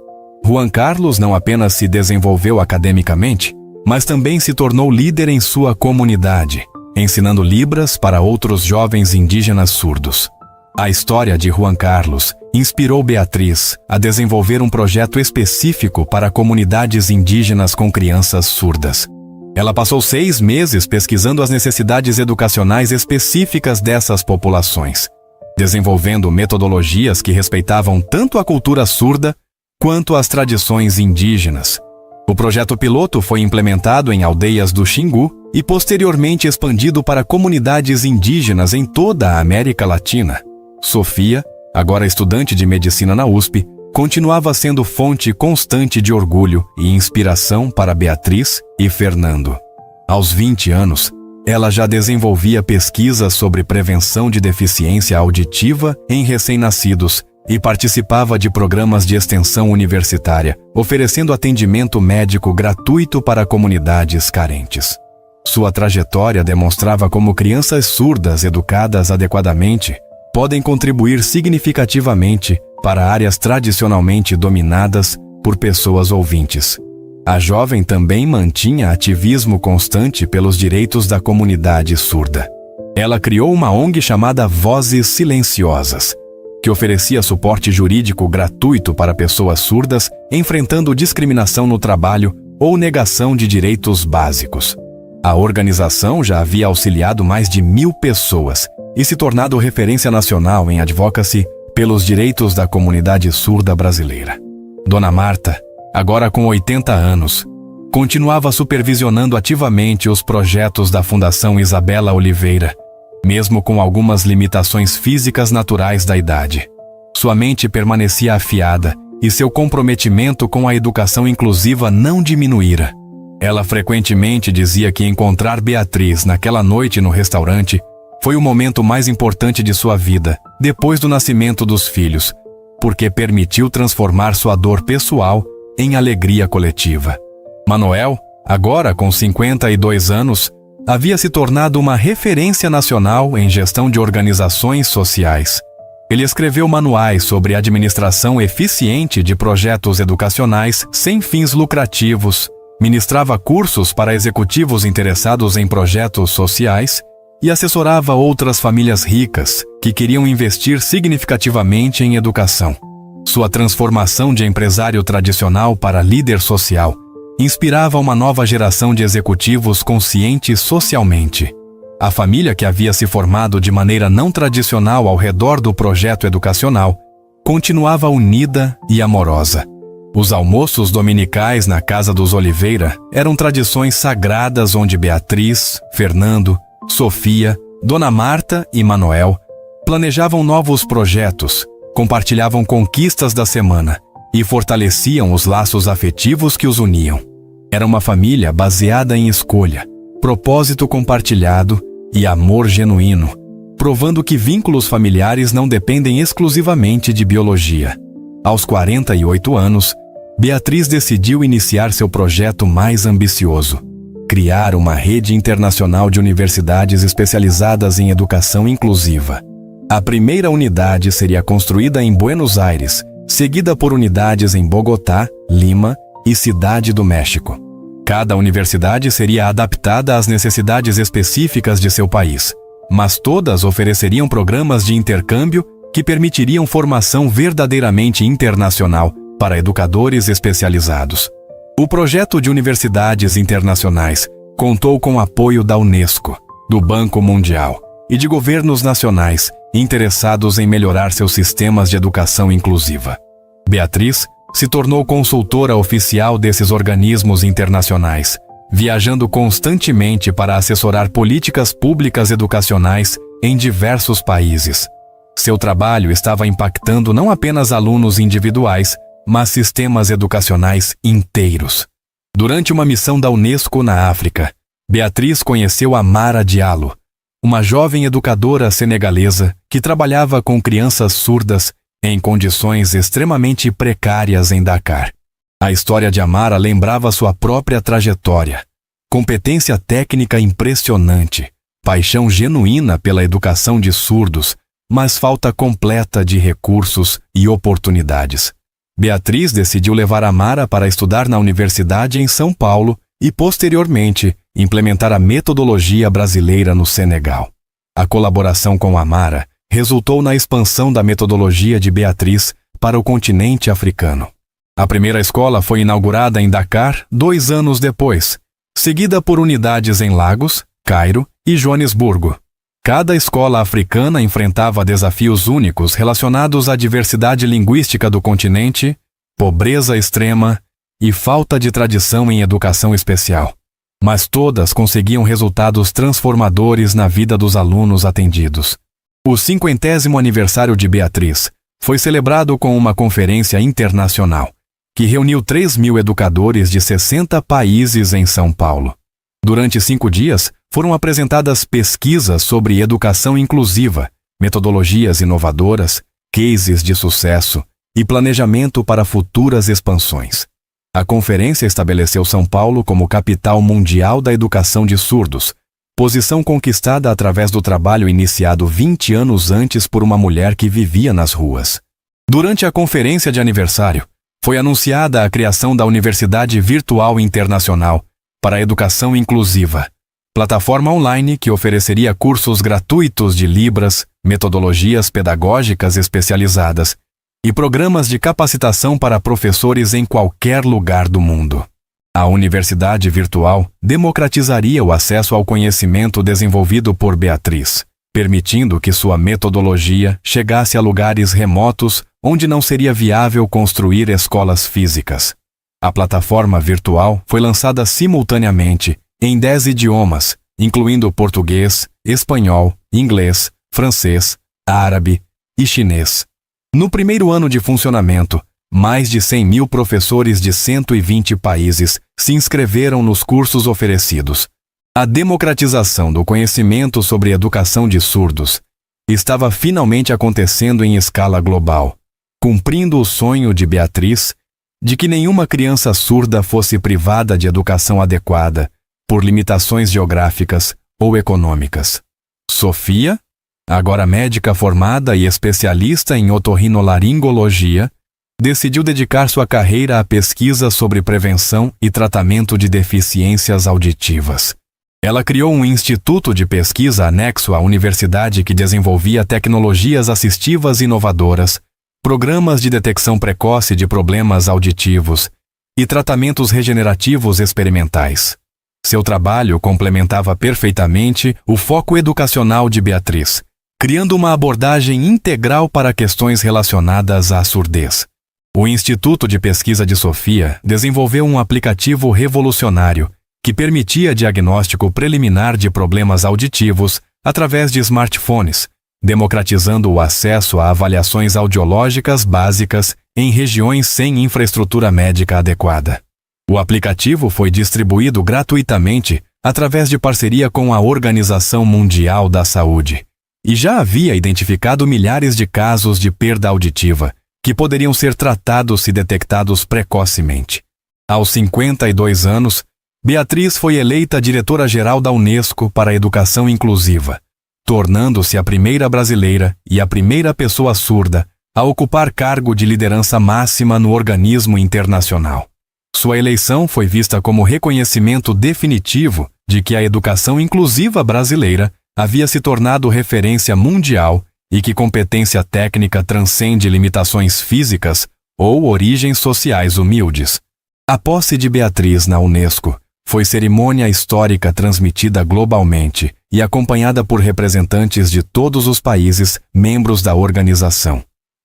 Juan Carlos não apenas se desenvolveu academicamente, mas também se tornou líder em sua comunidade, ensinando Libras para outros jovens indígenas surdos. A história de Juan Carlos inspirou Beatriz a desenvolver um projeto específico para comunidades indígenas com crianças surdas. Ela passou 6 meses pesquisando as necessidades educacionais específicas dessas populações, desenvolvendo metodologias que respeitavam tanto a cultura surda quanto as tradições indígenas. O projeto piloto foi implementado em aldeias do Xingu e posteriormente expandido para comunidades indígenas em toda a América Latina. Sofia, agora estudante de medicina na USP, continuava sendo fonte constante de orgulho e inspiração para Beatriz e Fernando. Aos 20 anos, Ela já desenvolvia pesquisas sobre prevenção de deficiência auditiva em recém-nascidos e participava de programas de extensão universitária, oferecendo atendimento médico gratuito para comunidades carentes. Sua trajetória demonstrava como crianças surdas educadas adequadamente podem contribuir significativamente para áreas tradicionalmente dominadas por pessoas ouvintes. A jovem também mantinha ativismo constante pelos direitos da comunidade surda. Ela criou uma ONG chamada Vozes Silenciosas, que oferecia suporte jurídico gratuito para pessoas surdas enfrentando discriminação no trabalho ou negação de direitos básicos. A organização já havia auxiliado mais de 1.000 pessoas e se tornado referência nacional em advocacy pelos direitos da comunidade surda brasileira. Dona Marta, agora com 80 anos, continuava supervisionando ativamente os projetos da Fundação Isabela Oliveira, mesmo com algumas limitações físicas naturais da idade. Sua mente permanecia afiada e seu comprometimento com a educação inclusiva não diminuíra. Ela frequentemente dizia que encontrar Beatriz naquela noite no restaurante foi o momento mais importante de sua vida, depois do nascimento dos filhos, porque permitiu transformar sua dor pessoal em alegria coletiva. Manuel, agora com 52 anos, havia se tornado uma referência nacional em gestão de organizações sociais. Ele escreveu manuais sobre administração eficiente de projetos educacionais sem fins lucrativos, ministrava cursos para executivos interessados em projetos sociais e assessorava outras famílias ricas que queriam investir significativamente em educação. Sua transformação de empresário tradicional para líder social inspirava uma nova geração de executivos conscientes socialmente. A família que havia se formado de maneira não tradicional ao redor do projeto educacional continuava unida e amorosa. Os almoços dominicais na casa dos Oliveira eram tradições sagradas onde Beatriz, Fernando, Sofia, Dona Marta e Manuel planejavam novos projetos, compartilhavam conquistas da semana e fortaleciam os laços afetivos que os uniam. Era uma família baseada em escolha, propósito compartilhado e amor genuíno, provando que vínculos familiares não dependem exclusivamente de biologia. Aos 48 anos, Beatriz decidiu iniciar seu projeto mais ambicioso: criar uma rede internacional de universidades especializadas em educação inclusiva. A primeira unidade seria construída em Buenos Aires, seguida por unidades em Bogotá, Lima e Cidade do México. Cada universidade seria adaptada às necessidades específicas de seu país, mas todas ofereceriam programas de intercâmbio que permitiriam formação verdadeiramente internacional para educadores especializados. O projeto de universidades internacionais contou com apoio da Unesco, do Banco Mundial e de governos nacionais interessados em melhorar seus sistemas de educação inclusiva. Beatriz se tornou consultora oficial desses organismos internacionais, viajando constantemente para assessorar políticas públicas educacionais em diversos países. Seu trabalho estava impactando não apenas alunos individuais, mas sistemas educacionais inteiros. Durante uma missão da Unesco na África, Beatriz conheceu Amara Diallo, uma jovem educadora senegalesa que trabalhava com crianças surdas em condições extremamente precárias em Dakar. A história de Amara lembrava sua própria trajetória: competência técnica impressionante, paixão genuína pela educação de surdos, mas falta completa de recursos e oportunidades. Beatriz decidiu levar Amara para estudar na universidade em São Paulo e, posteriormente, implementar a metodologia brasileira no Senegal. A colaboração com Amara resultou na expansão da metodologia de Beatriz para o continente africano. A primeira escola foi inaugurada em Dakar 2 anos depois, seguida por unidades em Lagos, Cairo e Joanesburgo. Cada escola africana enfrentava desafios únicos relacionados à diversidade linguística do continente, pobreza extrema e falta de tradição em educação especial. Mas todas conseguiam resultados transformadores na vida dos alunos atendidos. O 50º aniversário de Beatriz foi celebrado com uma conferência internacional, que reuniu 3.000 educadores de 60 países em São Paulo. Durante 5 dias, foram apresentadas pesquisas sobre educação inclusiva, metodologias inovadoras, cases de sucesso e planejamento para futuras expansões. A conferência estabeleceu São Paulo como capital mundial da educação de surdos, posição conquistada através do trabalho iniciado 20 anos antes por uma mulher que vivia nas ruas. Durante a conferência de aniversário, foi anunciada a criação da Universidade Virtual Internacional para a Educação Inclusiva, plataforma online que ofereceria cursos gratuitos de Libras, metodologias pedagógicas especializadas e programas de capacitação para professores em qualquer lugar do mundo. A Universidade Virtual democratizaria o acesso ao conhecimento desenvolvido por Beatriz, permitindo que sua metodologia chegasse a lugares remotos onde não seria viável construir escolas físicas. A plataforma virtual foi lançada simultaneamente em 10 idiomas, incluindo português, espanhol, inglês, francês, árabe e chinês. No primeiro ano de funcionamento, mais de 100 mil professores de 120 países se inscreveram nos cursos oferecidos. A democratização do conhecimento sobre educação de surdos estava finalmente acontecendo em escala global, cumprindo o sonho de Beatriz de que nenhuma criança surda fosse privada de educação adequada por limitações geográficas ou econômicas. Sofia, agora médica formada e especialista em otorrinolaringologia, decidiu dedicar sua carreira à pesquisa sobre prevenção e tratamento de deficiências auditivas. Ela criou um instituto de pesquisa anexo à universidade que desenvolvia tecnologias assistivas inovadoras, programas de detecção precoce de problemas auditivos e tratamentos regenerativos experimentais. Seu trabalho complementava perfeitamente o foco educacional de Beatriz, criando uma abordagem integral para questões relacionadas à surdez. O Instituto de Pesquisa de Sofia desenvolveu um aplicativo revolucionário que permitia diagnóstico preliminar de problemas auditivos através de smartphones, democratizando o acesso a avaliações audiológicas básicas em regiões sem infraestrutura médica adequada. O aplicativo foi distribuído gratuitamente através de parceria com a Organização Mundial da Saúde e já havia identificado milhares de casos de perda auditiva que poderiam ser tratados se detectados precocemente. Aos 52 anos, Beatriz foi eleita diretora-geral da Unesco para a Educação Inclusiva, tornando-se a primeira brasileira e a primeira pessoa surda a ocupar cargo de liderança máxima no organismo internacional. Sua eleição foi vista como reconhecimento definitivo de que a educação inclusiva brasileira havia se tornado referência mundial e que competência técnica transcende limitações físicas ou origens sociais humildes. A posse de Beatriz na Unesco foi cerimônia histórica transmitida globalmente e acompanhada por representantes de todos os países membros da organização.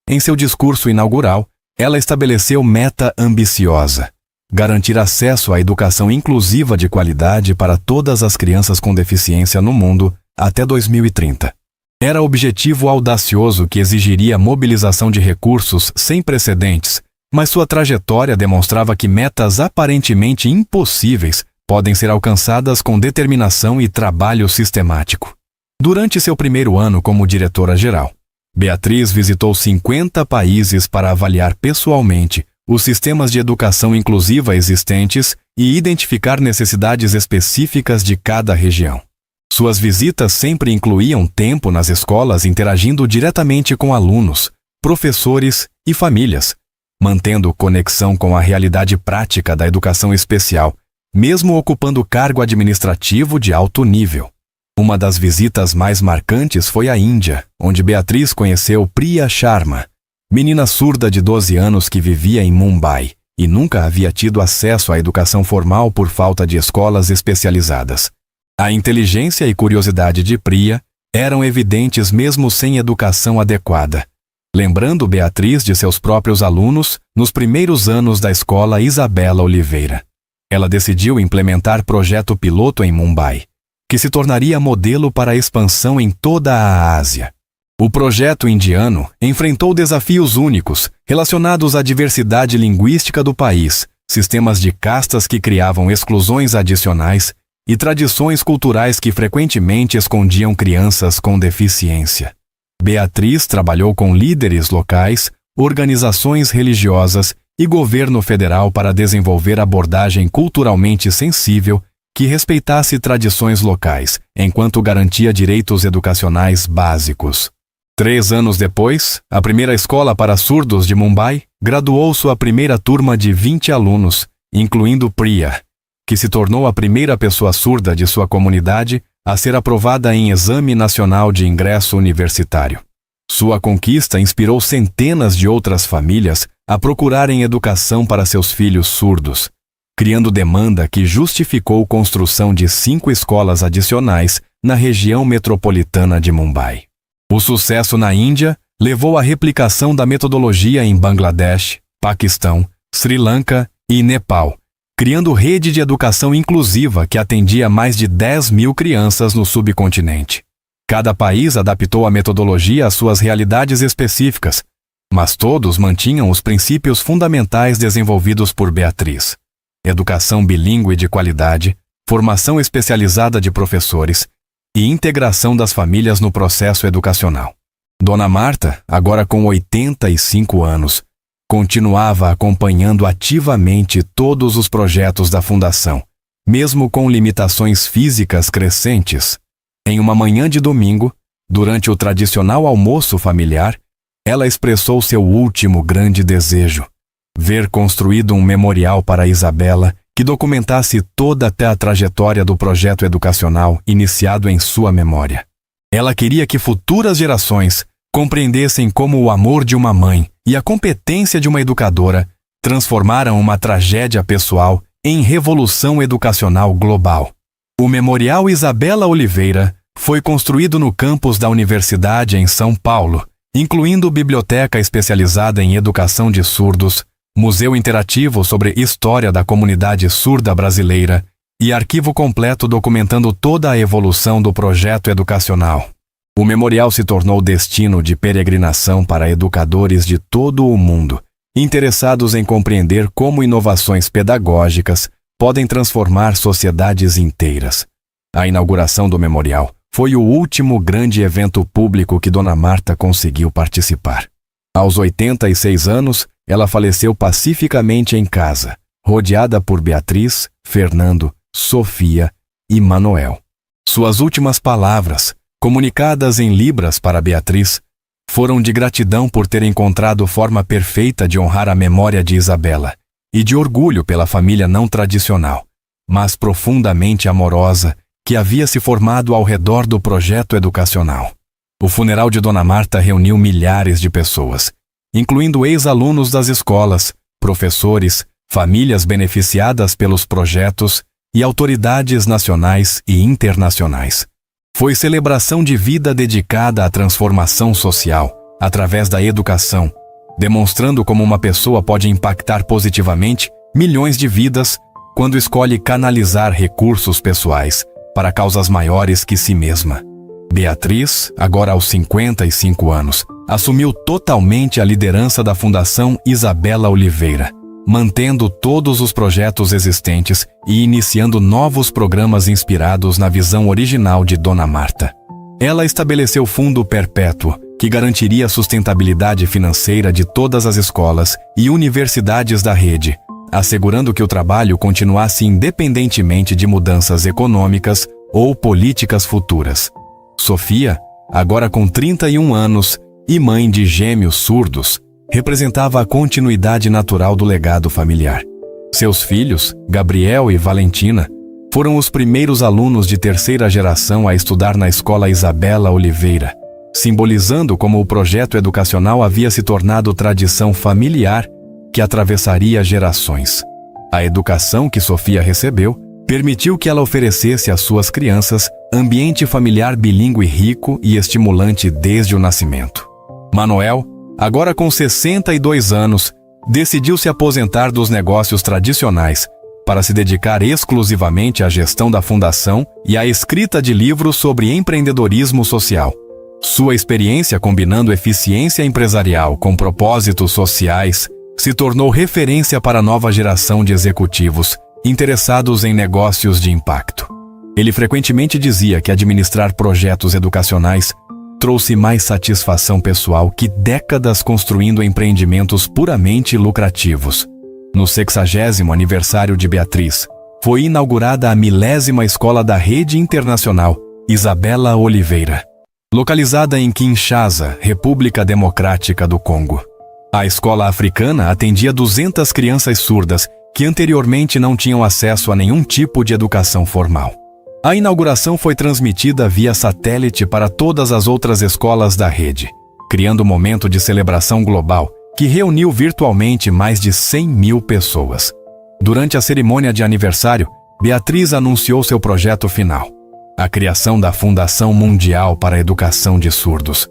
Em seu discurso inaugural, ela estabeleceu meta ambiciosa: garantir acesso à educação inclusiva de qualidade para todas as crianças com deficiência no mundo até 2030. Era objetivo audacioso que exigiria mobilização de recursos sem precedentes, mas sua trajetória demonstrava que metas aparentemente impossíveis podem ser alcançadas com determinação e trabalho sistemático. Durante seu primeiro ano como diretora-geral, Beatriz visitou 50 países para avaliar pessoalmente os sistemas de educação inclusiva existentes e identificar necessidades específicas de cada região. Suas visitas sempre incluíam tempo nas escolas interagindo diretamente com alunos, professores e famílias, mantendo conexão com a realidade prática da educação especial, mesmo ocupando cargo administrativo de alto nível. Uma das visitas mais marcantes foi à Índia, onde Beatriz conheceu Priya Sharma, menina surda de 12 anos que vivia em Mumbai e nunca havia tido acesso à educação formal por falta de escolas especializadas. A inteligência e curiosidade de Priya eram evidentes mesmo sem educação adequada, lembrando Beatriz de seus próprios alunos nos primeiros anos da escola Isabela Oliveira. Ela decidiu implementar projeto piloto em Mumbai, que se tornaria modelo para a expansão em toda a Ásia. O projeto indiano enfrentou desafios únicos relacionados à diversidade linguística do país, sistemas de castas que criavam exclusões adicionais e tradições culturais que frequentemente escondiam crianças com deficiência. Beatriz trabalhou com líderes locais, organizações religiosas e governo federal para desenvolver abordagem culturalmente sensível que respeitasse tradições locais, enquanto garantia direitos educacionais básicos. 3 anos depois, a primeira escola para surdos de Mumbai graduou sua primeira turma de 20 alunos, incluindo Priya, que se tornou a primeira pessoa surda de sua comunidade a ser aprovada em exame nacional de ingresso universitário. Sua conquista inspirou centenas de outras famílias a procurarem educação para seus filhos surdos, criando demanda que justificou a construção de 5 escolas adicionais na região metropolitana de Mumbai. O sucesso na Índia levou à replicação da metodologia em Bangladesh, Paquistão, Sri Lanka e Nepal, criando rede de educação inclusiva que atendia mais de 10.000 crianças no subcontinente. Cada país adaptou a metodologia às suas realidades específicas, mas todos mantinham os princípios fundamentais desenvolvidos por Beatriz: educação bilíngue de qualidade, formação especializada de professores e integração das famílias no processo educacional. Dona Marta, agora com 85 anos, continuava acompanhando ativamente todos os projetos da Fundação, mesmo com limitações físicas crescentes. Em uma manhã de domingo, durante o tradicional almoço familiar, ela expressou seu último grande desejo: ver construído um memorial para Isabela que documentasse toda a trajetória do projeto educacional iniciado em sua memória. Ela queria que futuras gerações compreendessem como o amor de uma mãe e a competência de uma educadora transformaram uma tragédia pessoal em revolução educacional global. O Memorial Isabela Oliveira foi construído no campus da Universidade em São Paulo, incluindo biblioteca especializada em educação de surdos, museu interativo sobre história da comunidade surda brasileira e arquivo completo documentando toda a evolução do projeto educacional. O memorial se tornou destino de peregrinação para educadores de todo o mundo, interessados em compreender como inovações pedagógicas podem transformar sociedades inteiras. A inauguração do memorial foi o último grande evento público que Dona Marta conseguiu participar. Aos 86 anos, ela faleceu pacificamente em casa, rodeada por Beatriz, Fernando, Sofia e Manoel. Suas últimas palavras, comunicadas em libras para Beatriz, foram de gratidão por ter encontrado forma perfeita de honrar a memória de Isabela e de orgulho pela família não tradicional, mas profundamente amorosa, que havia se formado ao redor do projeto educacional. O funeral de Dona Marta reuniu milhares de pessoas, incluindo ex-alunos das escolas, professores, famílias beneficiadas pelos projetos e autoridades nacionais e internacionais. Foi celebração de vida dedicada à transformação social, através da educação, demonstrando como uma pessoa pode impactar positivamente milhões de vidas quando escolhe canalizar recursos pessoais para causas maiores que si mesma. Beatriz, agora aos 55 anos, assumiu totalmente a liderança da Fundação Isabela Oliveira, mantendo todos os projetos existentes e iniciando novos programas inspirados na visão original de Dona Marta. Ela estabeleceu fundo perpétuo, que garantiria a sustentabilidade financeira de todas as escolas e universidades da rede, assegurando que o trabalho continuasse independentemente de mudanças econômicas ou políticas futuras. Sofia, agora com 31 anos e mãe de gêmeos surdos, representava a continuidade natural do legado familiar. Seus filhos, Gabriel e Valentina, foram os primeiros alunos de terceira geração a estudar na Escola Isabela Oliveira, simbolizando como o projeto educacional havia se tornado tradição familiar que atravessaria gerações. A educação que Sofia recebeu permitiu que ela oferecesse às suas crianças ambiente familiar bilíngue rico e estimulante desde o nascimento. Manoel, agora com 62 anos, decidiu se aposentar dos negócios tradicionais para se dedicar exclusivamente à gestão da fundação e à escrita de livros sobre empreendedorismo social. Sua experiência combinando eficiência empresarial com propósitos sociais se tornou referência para a nova geração de executivos interessados em negócios de impacto. Ele frequentemente dizia que administrar projetos educacionais trouxe mais satisfação pessoal que décadas construindo empreendimentos puramente lucrativos. No 60º aniversário de Beatriz, foi inaugurada a 10ª escola da Rede Internacional Isabela Oliveira, localizada em Kinshasa, República Democrática do Congo. A escola africana atendia 200 crianças surdas que anteriormente não tinham acesso a nenhum tipo de educação formal. A inauguração foi transmitida via satélite para todas as outras escolas da rede, criando um momento de celebração global que reuniu virtualmente mais de 100 mil pessoas. Durante a cerimônia de aniversário, Beatriz anunciou seu projeto final: a criação da Fundação Mundial para a Educação de Surdos,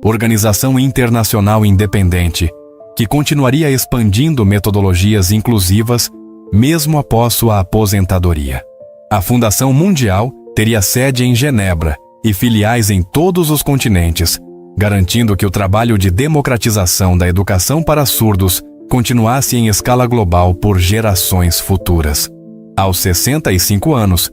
organização internacional independente que continuaria expandindo metodologias inclusivas mesmo após sua aposentadoria. A Fundação Mundial teria sede em Genebra e filiais em todos os continentes, garantindo que o trabalho de democratização da educação para surdos continuasse em escala global por gerações futuras. Aos 65 anos,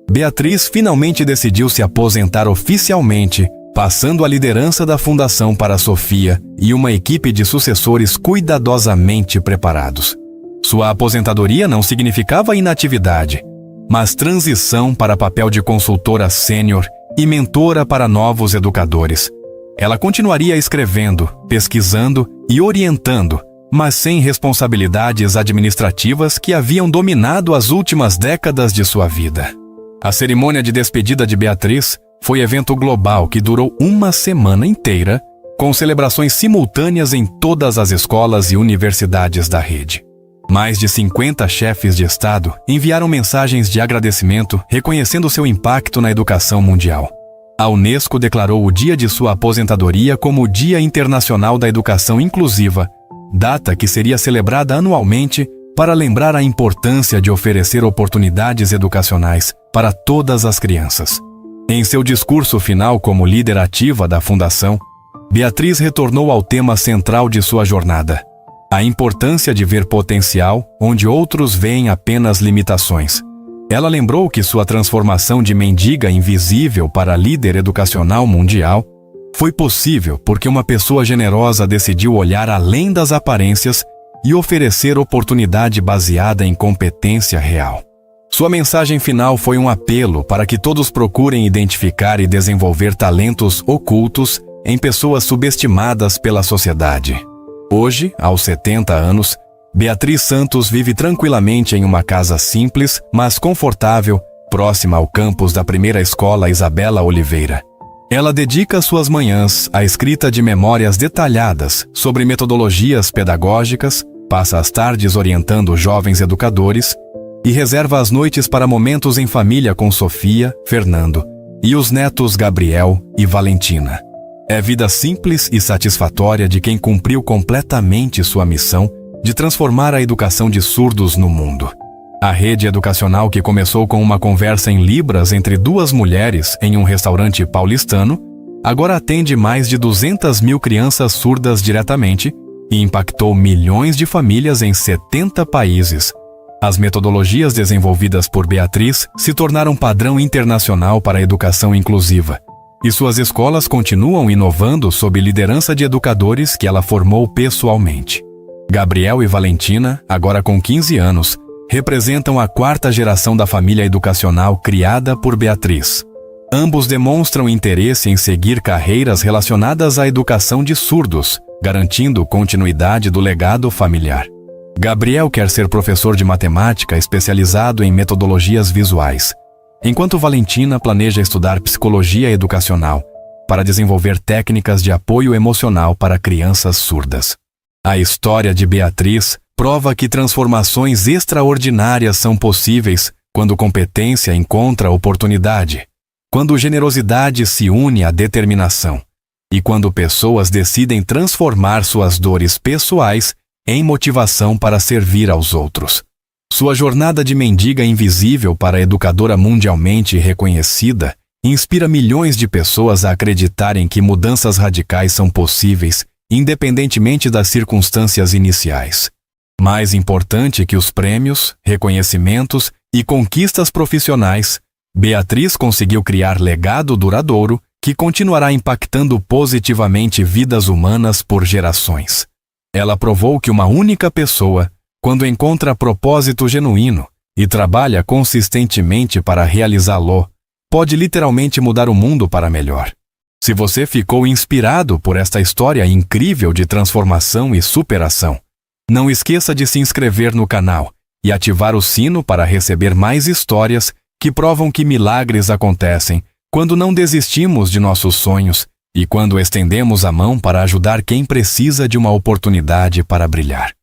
Beatriz finalmente decidiu se aposentar oficialmente, passando a liderança da Fundação para Sofia e uma equipe de sucessores cuidadosamente preparados. Sua aposentadoria não significava inatividade, mas transição para papel de consultora sênior e mentora para novos educadores. Ela continuaria escrevendo, pesquisando e orientando, mas sem responsabilidades administrativas que haviam dominado as últimas décadas de sua vida. A cerimônia de despedida de Beatriz foi evento global que durou uma semana inteira, com celebrações simultâneas em todas as escolas e universidades da rede. Mais de 50 chefes de Estado enviaram mensagens de agradecimento reconhecendo seu impacto na educação mundial. A Unesco declarou o dia de sua aposentadoria como o Dia Internacional da Educação Inclusiva, data que seria celebrada anualmente para lembrar a importância de oferecer oportunidades educacionais para todas as crianças. Em seu discurso final como líder ativa da Fundação, Beatriz retornou ao tema central de sua jornada: a importância de ver potencial onde outros veem apenas limitações. Ela lembrou que sua transformação de mendiga invisível para líder educacional mundial foi possível porque uma pessoa generosa decidiu olhar além das aparências e oferecer oportunidade baseada em competência real. Sua mensagem final foi um apelo para que todos procurem identificar e desenvolver talentos ocultos em pessoas subestimadas pela sociedade. Hoje, aos 70 anos, Beatriz Santos vive tranquilamente em uma casa simples, mas confortável, próxima ao campus da primeira escola Isabela Oliveira. Ela dedica suas manhãs à escrita de memórias detalhadas sobre metodologias pedagógicas, passa as tardes orientando jovens educadores e reserva as noites para momentos em família com Sofia, Fernando e os netos Gabriel e Valentina. É vida simples e satisfatória de quem cumpriu completamente sua missão de transformar a educação de surdos no mundo. A rede educacional, que começou com uma conversa em Libras entre duas mulheres em um restaurante paulistano, agora atende mais de 200 mil crianças surdas diretamente e impactou milhões de famílias em 70 países. As metodologias desenvolvidas por Beatriz se tornaram padrão internacional para a educação inclusiva, e suas escolas continuam inovando sob liderança de educadores que ela formou pessoalmente. Gabriel e Valentina, agora com 15 anos, representam a 4ª geração da família educacional criada por Beatriz. Ambos demonstram interesse em seguir carreiras relacionadas à educação de surdos, garantindo continuidade do legado familiar. Gabriel quer ser professor de matemática especializado em metodologias visuais, enquanto Valentina planeja estudar psicologia educacional para desenvolver técnicas de apoio emocional para crianças surdas. A história de Beatriz prova que transformações extraordinárias são possíveis quando competência encontra oportunidade, quando generosidade se une à determinação e quando pessoas decidem transformar suas dores pessoais em motivação para servir aos outros. Sua jornada de mendiga invisível para a educadora mundialmente reconhecida inspira milhões de pessoas a acreditarem que mudanças radicais são possíveis, independentemente das circunstâncias iniciais. Mais importante que os prêmios, reconhecimentos e conquistas profissionais, Beatriz conseguiu criar legado duradouro que continuará impactando positivamente vidas humanas por gerações. Ela provou que uma única pessoa, quando encontra propósito genuíno e trabalha consistentemente para realizá-lo, pode literalmente mudar o mundo para melhor. Se você ficou inspirado por esta história incrível de transformação e superação, não esqueça de se inscrever no canal e ativar o sino para receber mais histórias que provam que milagres acontecem quando não desistimos de nossos sonhos e quando estendemos a mão para ajudar quem precisa de uma oportunidade para brilhar.